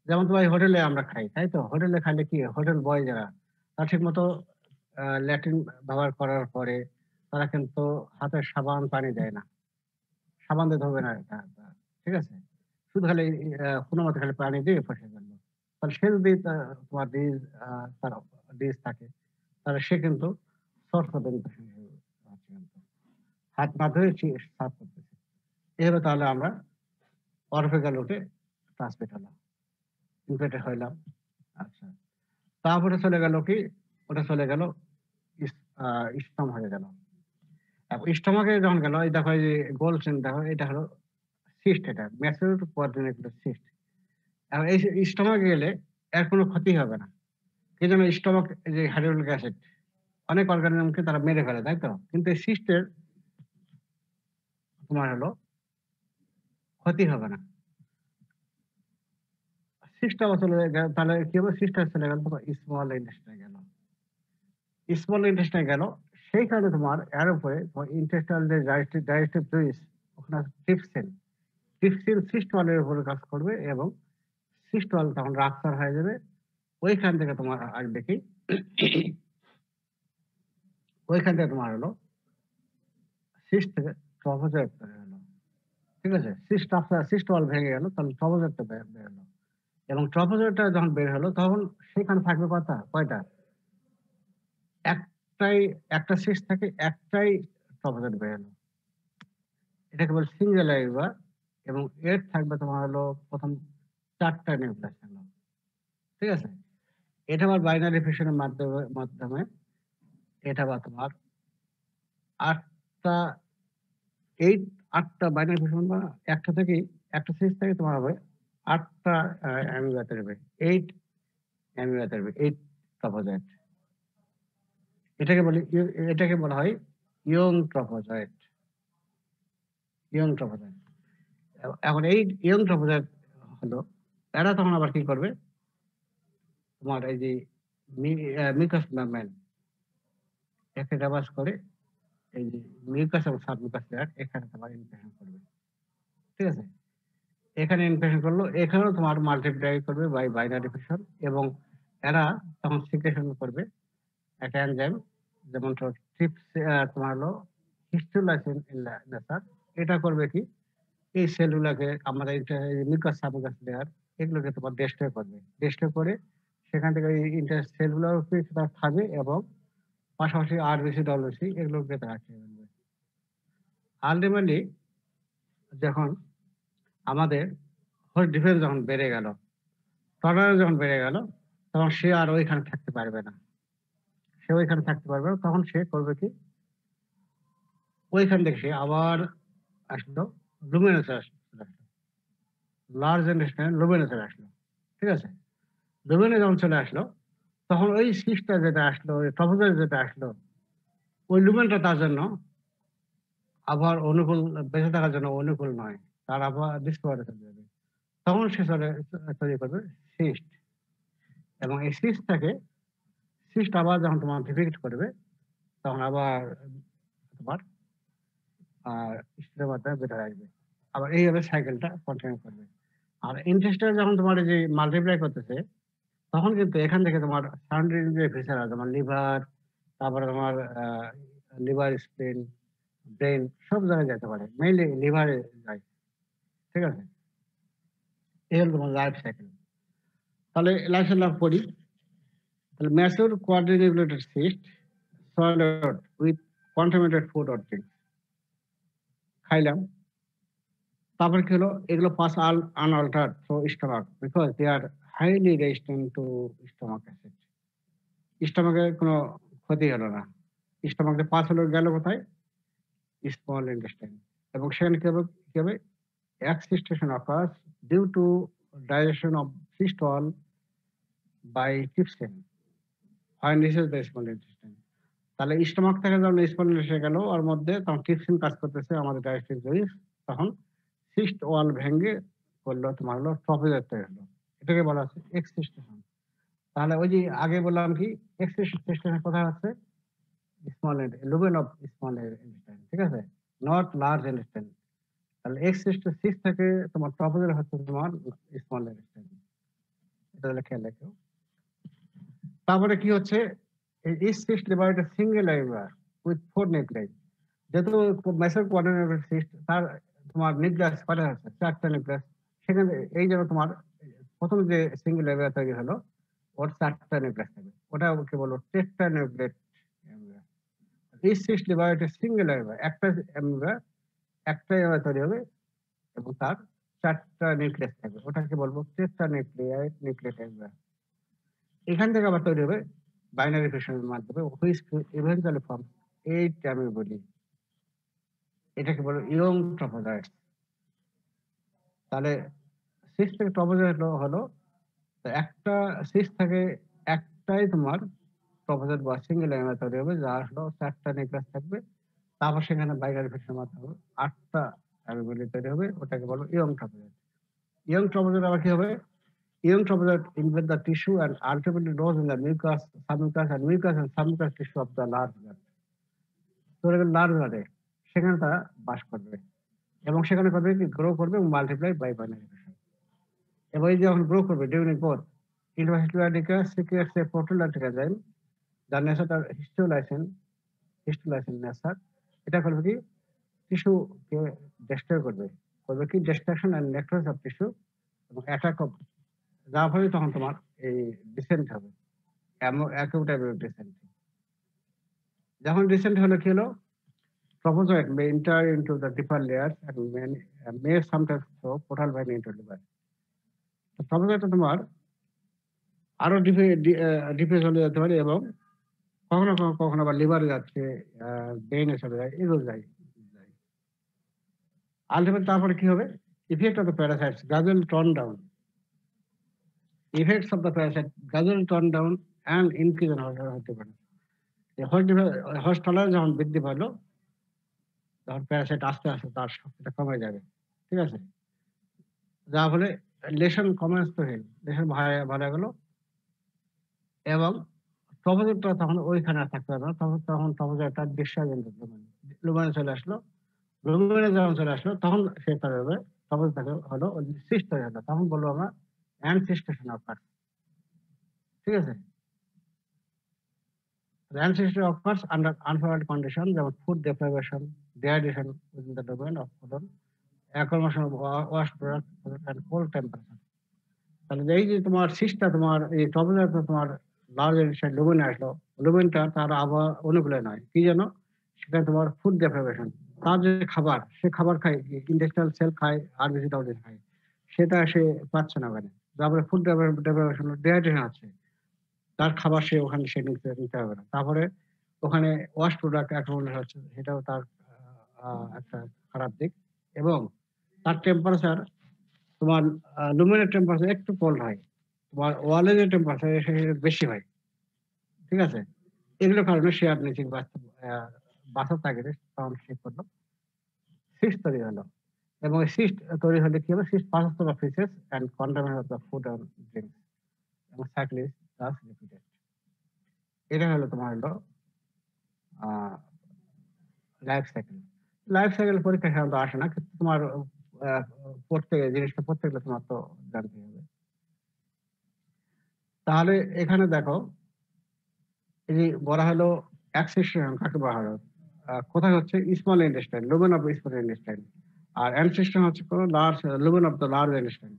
[SPEAKER 1] যেমন তোমার হোটেলে আমরা খাই, তাই তো? হোটেলে খাইলে কি, হোটেল বয় যারা, তারা ঠিক মতো ল্যাট্রিন ব্যবহার করার পরে তারা কিন্তু হাতের সাবান পানি দেয় না, সাবান দিয়ে ধোবে না ঠিক আছে? শুধু খালি কোনো মতে খালি পানি দিয়ে পরিষ্কার করলো। তাহলে সে যদি তোমার ডিজ তার ডিজ থাকে, তাহলে সে কিন্তু সোর্স অফ ইনফেকশন হচ্ছে কিন্তু, হাত না ধুয়ে সে সাফ করতেছে। এভাবে তাহলে আমরা অরফেকাল রুটে ট্রান্সমিট হলাম, ইনফেক্টেড হইলাম। আচ্ছা, তারপরে চলে গেল কি, ওটা চলে গেল স্টম হয়ে গেল। স্টমাকে যখন গেল, এই দেখো এই যে গোল চেন, দেখো এটা হলো সিস্ট, এটা ম্যাসিউর কোয়াড্রিনেট সিস্ট। এখন এই স্টমাকে গেলে এর কোনো ক্ষতি হবে না। কি জন্য? স্টমাক যে হাইড্রোক্লোরিক অ্যাসিড অনেক অর্গানিজমকে তারা মেরে ফেলে, তাই তো? কিন্তু এই সিস্টের তোমার হলো ক্ষতি হবে না। সিস্ট আবার চলে গেল, তাহলে কি হবে? সিস্টার চলে গেল তোমার স্মল ইন্টেস্টাইনে গেল, স্মল ইন্টেস্টাইনে গেল। সেইখানে তোমার এর উপরে ইন্টেস্টাইনাল যে ডাইজেস্টিভ জুইস, ওখানে ট্রিপসিন, ট্রিপসিন সিস্ট ওয়ালের উপরে কাজ করবে এবং সিস্ট ওয়াল তখন রাপচার হয়ে যাবে। ওইখান থেকে তোমার আসবে কি, ওইখান থেকে তোমার হলো সিস্ট থেকে ট্রফোজয়েড তৈরি হলো, ঠিক আছে? সিস্ট ওয়াল ভেঙে গেল, তাহলে ট্রফোজয়েডটা বের হলো, এবং ট্রফোজয়েডটা যখন বের হলো তখন সেখানে থাকবে কয়টা? একটাই, একটা সিস্ট থেকে একটাই ট্রফোজয়েড বের হলো, এটাকে বলে সিঙ্গেল আইবা। এবং এর থাকবে তোমার হলো প্রথম 4টা নিউক্লিয়াস থাকলো, ঠিক আছে? এটা আবার বাইনারি ফিশনের মাধ্যমে এটা আবার তোমার 8টা, 8টা বাইনারি ফিশন, বা একটা থেকে, একটা সিরিজ থেকে তোমার হবে 8টা অ্যামিনো তৈরি হবে, 8 অ্যামিনো তৈরি হবে, 8 ট্রফোজয়েড। এটাকে বলা হয় ইয়ং ট্রফোজয়েড, ইয়ং ট্রফোজয়েড। এখন এই ইয়ং ট্রফোজয়েড হলো, এরা তখন আবার কি করবে, তোমার এই যে মিউকাস মেমব্রেন একে ডাবাস করে, এই যে মিউকাস এবং সাবমিউকাস লেয়ার, এখানে তোমার ইনফেকশন করবে, ঠিক আছে? এখানে ইনফেকশন করলো, এখানেও তোমার মাল্টিপ্লাই করবে বাই বাইনারি ফিশন, এবং এরা তখন সিক্রেশন করবে একটা এনজাইম, যেমন তোমার হলো হিস্টোলাইসিন নেচার। এটা করবে কি, এই সেলগুলোকে আমাদের মিউকাস সাবমিউকাস লেয়ার, এগুলোকে তোমার ডেস্ট্রয় করবে, ডেস্ট্রয় করে সেখান থেকে এই ইন্টার সেলগুলোকে তারা খাবে, এবং পাশাপাশি আরবিসি ডব্লিউসি এগুলোকে তারা খেয়ে ফেলবে। আলটিমেটলি যখন আমাদের হোস্ট ডিফেন্স যখন বেড়ে গেল, টলারেন্স যখন বেড়ে গেল, তখন সে আর ওইখানে থাকতে পারবে না, সে ওইখানে থাকতে পারবে না। তখন সে করবে কি, ওইখান থেকে সে আবার আসলো লুমিনেসে, আসলো লার্জ ইন্টেস্টাইন লুমিনেসে আসলো, ঠিক আছে? লুমিনে যখন চলে আসলো, তখন ওই সিস্টটা যেটা আসলো, ওই ট্রফোজয়েড যেটা আসলো, ওই লুমেনটা তার জন্য আবার অনুকূল, বেঁচে থাকার জন্য অনুকূল নয়, তার আবার ডিসকভারি চলে যাবে। তখন সে তৈরি করবে সিস্ট, এবং এই সিস্ট আবার যখন তোমার ডিফেক্ট করবে, তখন আবার তোমার স্টেটের মাধ্যমে বের হয়ে আসবে, আবার এইভাবে সাইকেলটা কন্টিনিউ করবে। আর ইন্টেস্টাইন যখন তোমার এই যে মাল্টিপ্লাই করতেছে, তখন কিন্তু এখান থেকে তোমার সারাউন্ডিং যে ভিসেরা, যেমন লিভার, তারপরে তোমার লিভার, স্প্লিন, ব্রেন, সব জায়গায় যেতে পারে, মেইনলি লিভারে যায়, ঠিক আছে? এই হলো তোমার লাইফ সাইকেল। তাহলে লাইফ সাইকেল পড়ি, তাহলে mature quadrinucleated cyst swallowed with contaminated food or drinks, খাইলাম, তারপর কি হলো, এগুলো pass unaltered through stomach because they are highly resistant to stomach acid. স্টমাকের কোনো ক্ষতি হলো না, স্টমাকে পাস হলো, গেল কোথায়? Small intestine. এবং সেখানে কি হবে, excystation occurs due to digestion of cyst wall by trypsin when reaches the small intestine. তাহলে স্টমাক থেকে যখন স্মল এসে গেল ওর মধ্যে তখন ট্রিপসিন কাজ করতেছে আমাদের ডাইজেস্টিভ জুইস, তখন সিস্ট ওয়াল ভেঙে করলো তোমার হলো ট্রপোজেট তৈরি হলো। এটাকে বলা হচ্ছে এক্সিস্টেশন। তাহলে ওই যে আগে বললাম কি এক্সিস্টেশন কোথায় হচ্ছে small lumen of small intestine, ঠিক আছে, নট লার্জ ইন্টেস্টাইন। তাহলে এক্সিস্টেশন সিস্ট থেকে তোমার ট্রপোজেট হচ্ছে তোমার স্মল ইন্টেস্টাইন। এটা হলে খেয়াল রাখো। তারপরে কি হচ্ছে is cyst divided a single area with 4 nuclei. যেহেতু মেসের কোয়ার্ডিনেটেড সিস্ট তার তোমার নিউক্লিয়াস কয়টা আছে, 4টা নিউক্লিয়াস। সেখানে এই যেন তোমার প্রথম যে সিঙ্গেল এরিয়া তৈরি হলো ওর 4টা নিউক্লিয়াস থাকবে, ওটা কি বলবো tetra nucleate area. is cyst divided a single area, একটা এরিয়া একটা এরিয়া তৈরি হবে এবং তার 4টা নিউক্লিয়াস থাকবে, ওটাকে বলবো টেট্রা নিউক্লিয়েট এরিয়া। এখান থেকে আবার তৈরি হবে বাইনারি ফিশনের মাধ্যমে হুইচ ইভেন্টুয়ালি ফর্ম 8 অ্যামিবোলি। এটাকে বলে ইয়ং ট্রপোজয়েড। তাহলে সিস্ট থেকে ট্রপোজয়েড হলো একটা সিস্ট থেকে একটাই তোমার ট্রপোজয়েড বা সিঙ্গেল অ্যামিবা তৈরি হবে, যা হলো 4টা নিউক্লিয়াস থাকবে। তারপর সেখানে বাইনারি ফিশনের মাধ্যমে 8টা অ্যামিবোলি তৈরি হবে, ওটাকে বলো ইয়ং ট্রপোজয়েড। ইয়ং ট্রপোজয়েড আবার কি হবে? Young trophozoite invade the tissue and ultimately lodge in the mucus, submucous and mucus and submucous tissue of the large gut. তো লার্জ গাটে সেখানে তারা বাস করবে এবং সেখানে করবে কি গ্রো করবে এবং মাল্টিপ্লাই বাই বাইনারি ফিশন। এবং এই যে যখন গ্রো করবে ডিউরিং গ্রোথ ইন্ট্রাহিস্টোলাইটিকা সিক্রেটস এ প্রোটোলাইটিক এনজাইম যার নেশা তার হিস্টোলাইসিন নেশার। এটা করবে কি টিস্যুকে ডেস্ট্রয় করবে, করবে কি destruction and necrosis of tissue এবং অ্যাটাক অফ, যার ফলে তখন তোমার এই ডিসেন্ট হবে, অ্যাকিউট ডিসেন্ট। যখন ডিসেন্ট হলো কি হলো ট্রপোজয়েড may enter into the deeper layers and may sometimes throw portal vein into liver. তো ট্রপোজয়েডটা তোমার আরো ডিপে চলে যেতে পারে এবং কখনো কখনো আবার লিভারে যাচ্ছে, ব্রেনে চলে যায়, এগুলো যায়। আলটিমেট তারপরে কি হবে? Effect of the parasites gradually turn down. Effects of the parasite gradually turn down and increase in host dependence. Host tolerance যখন বৃদ্ধি পাইলো তখন প্যারাসাইট আস্তে আস্তে তার শক্তিটা কমে যাবে, ঠিক আছে, যার ফলে lesion commence to heal, lesion ভালো গেল এবং ট্রপোজয়েডটা তখন ওইখানে আর থাকতে পারবে না, তখন ট্রপোজয়েডটা ডিসচার্জ ইনটু লুমেনে চলে আসলো। লুমেনে যখন চলে আসলো তখন সে তৈরি হবে ট্রপোজয়েড হলো সিস্ট তৈরি হলো, তখন বলবো আমরা অ্যানসিস্টেশন অফ কার্স, ঠিক আছে। The ancestry occurs under unfavorable conditions, যেমন food deprivation, dehydration within the domain of colon, accumulation of waste product and cold temperature. তাহলে এই যে তোমার সিস্টটা তোমার এই ট্রপোজয়েডটা তোমার লার্জ ইন্টেস্টাইন লুমেনে আসলো, লুমেনটা তার আবহাওয়া অনুকূলে নয়, কি জানো সেখানে তোমার ফুড ডেপ্রাইভেশন, তার যে খাবার সে খাবার খায় ইন্টেস্টাইনাল সেল খায় আর ভেজিটেবল খায়, সেটা সে পাচ্ছে না ওখানে, তারপরে ফুড ডেপ্রাইভেশন, ডিহাইড্রেশন আছে, তার খাবার সে ওখানে সে নিতে হবে না, তারপরে ওখানে ওয়াশ প্রোডাক্ট অ্যাকুমুলেট হচ্ছে, সেটাও তার একটা খারাপ দিক। এবং তার টেম্পারেচার তোমার লুমেনের টেম্পারেচার একটু কোল্ড হয়, তোমার ওয়ালের যে টেম্পারেচার বেশি হয়, ঠিক আছে। এগুলোর কারণে সে আর নিচে বাসার তাগিদে তখন সে করলো সিস্ট তৈরি হলো এবং সিস্ট তৈরি হলে কি হবে? Cyst pass of ফিসেস and contaminate of the food and drinks এবং সাইকেল ইজ দাস রিপিটেড। এটা হলো তোমার হলো লাইফ সাইকেল। লাইফ সাইকেল পরীক্ষা সাধারণত আসে না, কিন্তু তোমার জিনিসটা পড়তে গেলে তোমার তো জানতে হবে। তাহলে এখানে দেখো এই যে বলা হলো অ্যাক্সেশন কাকে বলা হলো, কোথায় হচ্ছে small intestine, lumen of small intestine, আর অ্যানসেস্টর হচ্ছে কোনো large lumen of the large intestine.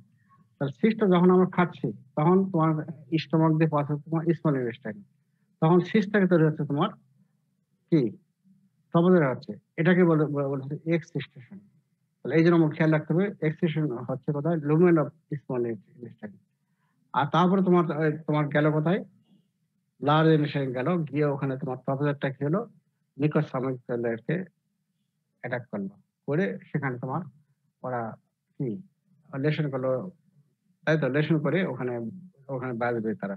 [SPEAKER 1] তাহলে সিস্টটা যখন আমরা খাচ্ছি তখন তোমার স্টমাক দিয়ে পাস হচ্ছে তোমার স্মল ইন্টেস্টাইন, তখন সিস্ট থেকে তৈরি হচ্ছে তোমার কি ট্রপোজয়েড হচ্ছে, এটাকে বলছে এক্সিস্টেশন। তাহলে এই জন্য আমার খেয়াল রাখতে হবে এক্সিস্টেশন হচ্ছে কোথায়? Lumen of small intestine. আর তারপরে তোমার গেল কোথায়? লার্জ ইন্টেস্টাইন গেল, গিয়ে ওখানে তোমার ট্রপোজয়েডটা কি হলো? নিকট সাবমিউকোসকে অ্যাটাক করলো, করে সেখানে তোমার ওরা কি লেশন করলো তাই তো লেশন করে ওখানে ওখানে বাঁচবে তারা,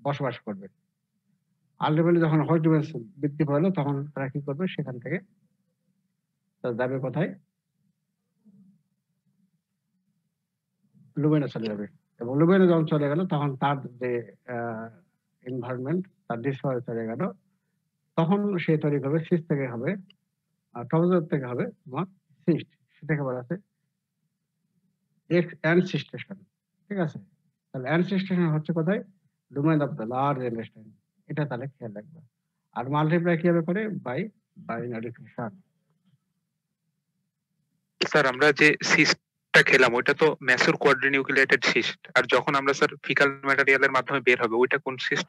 [SPEAKER 1] বসবাস করবে। আল্টিমেটলি যখন হোস্ট ডিভাইস বৃদ্ধি পাইল তখন তারা কি করবে? সেখান থেকে তারা যাবে কোথায়? লুবেনা চলে যাবে। এবং লুবেনা যখন চলে গেল তখন তার যে আ এনভায়রনমেন্ট তার ডিস্ট্রয় চলে গেল। তখন সে তৈরি করবে সিস্ট থেকে হবে ট্রপোজয়েড থেকে হবে তোমার সিস্ট। সেটাকে বলা হচ্ছে অ্যানসিস্টেশন। ঠিক আছে? তাহলে অ্যানসিস্টেশন হচ্ছে কোথায়? Domain of the large intestine. এটা তাহলে খেয়াল রাখবা। আর মাল্টিপ্লাই কিভাবে করে? By binary fusion.
[SPEAKER 2] স্যার আমরা যে সিস্টটা খেলাম ওইটা তো ম্যাসুর কোয়াড্রিনিউক্লিয়েটেড সিস্ট। আর যখন আমরা স্যার ফিকাল ম্যাটেরিয়ালের মাধ্যমে বের হবে ওইটা কোন সিস্ট?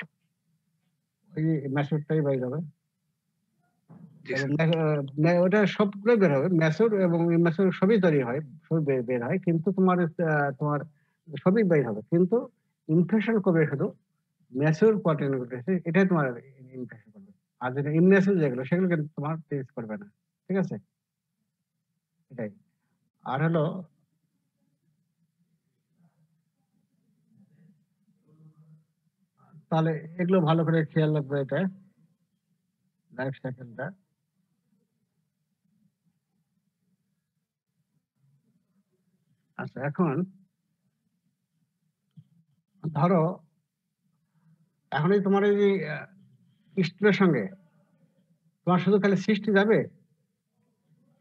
[SPEAKER 1] ওই ম্যাসুরটাই বাইর হবে।
[SPEAKER 2] জি
[SPEAKER 1] এবং
[SPEAKER 2] স্যার।
[SPEAKER 1] ওটা সবগুলোই বের হবে। ম্যাসুর এবং ইম্যাসুর সবই তৈরি হয়। সবই বের হয়। কিন্তু তোমার সবই বের হবে। কিন্তু ইনফেকশন করবে শুধু ম্যাসিউর কোয়ার্টিনিউক্লিয়াস এটাই তোমার ইনফেকশন করবে। আর যেটা ইমম্যাসিভ যেগুলো সেগুলো কিন্তু তোমার টেস্ট করবে না। ঠিক আছে? এটাই। আর হলো তাহলে এগুলো ভালো করে খেয়াল রাখবে এটা লাইফ সাইকেলটা। আচ্ছা এখন ধরো এখন এই তোমার এই যে স্টুলের সঙ্গে তোমার শুধু খালি সৃষ্টি যাবে,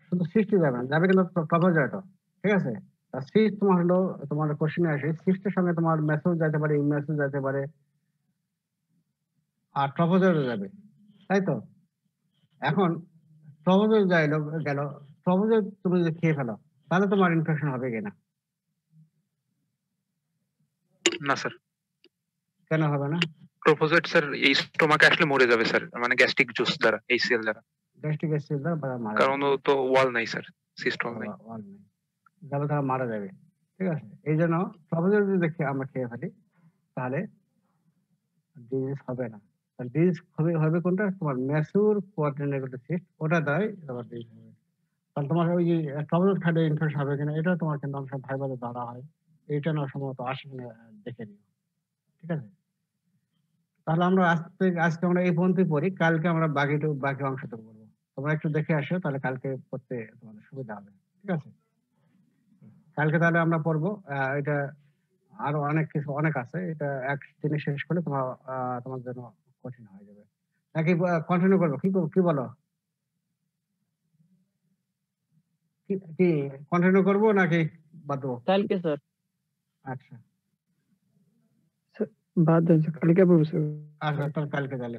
[SPEAKER 1] শুধু সৃষ্টি যাবে না, যাবে কিন্তু ট্রপোজয়েডও। ঠিক আছে? আর সিস্ট তোমার হলো তোমার কোশ্চেনে আসে সিস্টের সঙ্গে তোমার মেসেজ যেতে পারে, ইমেসেজ যেতে পারে আর ট্রপোজয়েডও যাবে। তাই তো? এখন ট্রপোজয়েড গেল, ট্রপোজয়েড তুমি যদি খেয়ে ফেলো তাহলে তোমার ইনফেকশন হবে কিনা?
[SPEAKER 2] না স্যার।
[SPEAKER 1] কেন হবে না?
[SPEAKER 2] প্রোপোজেট স্যার এই স্টোমাকে আসলে মরে যাবে স্যার। মানে গ্যাস্ট্রিক জুস দ্বারা, HCl দ্বারা।
[SPEAKER 1] গ্যাস্ট্রিক অ্যাসিড দ্বারা মারা
[SPEAKER 2] কারণ
[SPEAKER 1] যাবে।
[SPEAKER 2] ও তো ওয়াল নাই স্যার, সিস্ট ওয়াল নাই।
[SPEAKER 1] ওয়াল নেই। তাহলে তারা মারা যাবে। ঠিক আছে? এই জন্য ট্রপোজয়েড যদি আমরা খেয়ে ফেলি তাহলে ডিজিজ হবে না। ডিজিজ হবে কোনটা? তোমার ম্যাসিউর কোয়াড্রিনিউক্লিয়ার সিস্ট ওটা দ্বারাই তোমার ডিজিজ হবে। তাহলে তোমার ওই যে ট্রপোজয়েড খাদ্যে ইনফেকশন হবে কিনা এটাও তোমার কিন্তু অনেক সময় ভাইবারে ধরা হয়। এইটা না সম্ভবত আসে কিনা দেখে নিও। ঠিক আছে? তাহলে আমরা আজকে আমরা এই পর্যন্তই পড়ি। কালকে আমরা বাকি অংশটুকু পড়বো। তোমরা একটু দেখে আসো তাহলে কালকে পড়তে তোমাদের সুবিধা হবে। ঠিক আছে? কালকে তাহলে আমরা পড়বো এটা আরো অনেক কিছু অনেক আছে। এটা এক দিনে শেষ করলে তোমার জন্য কঠিন হয়ে যাবে। নাকি কন্টিনিউ করবো? কি বলো? কি কন্টিনিউ করবো নাকি বাদ দেবো?
[SPEAKER 3] কালকে স্যার।
[SPEAKER 1] আচ্ছা
[SPEAKER 3] বাদ দেন স্যার, কালকে পড়বো স্যার।
[SPEAKER 1] আচ্ছা তাহলে কালকে তাহলে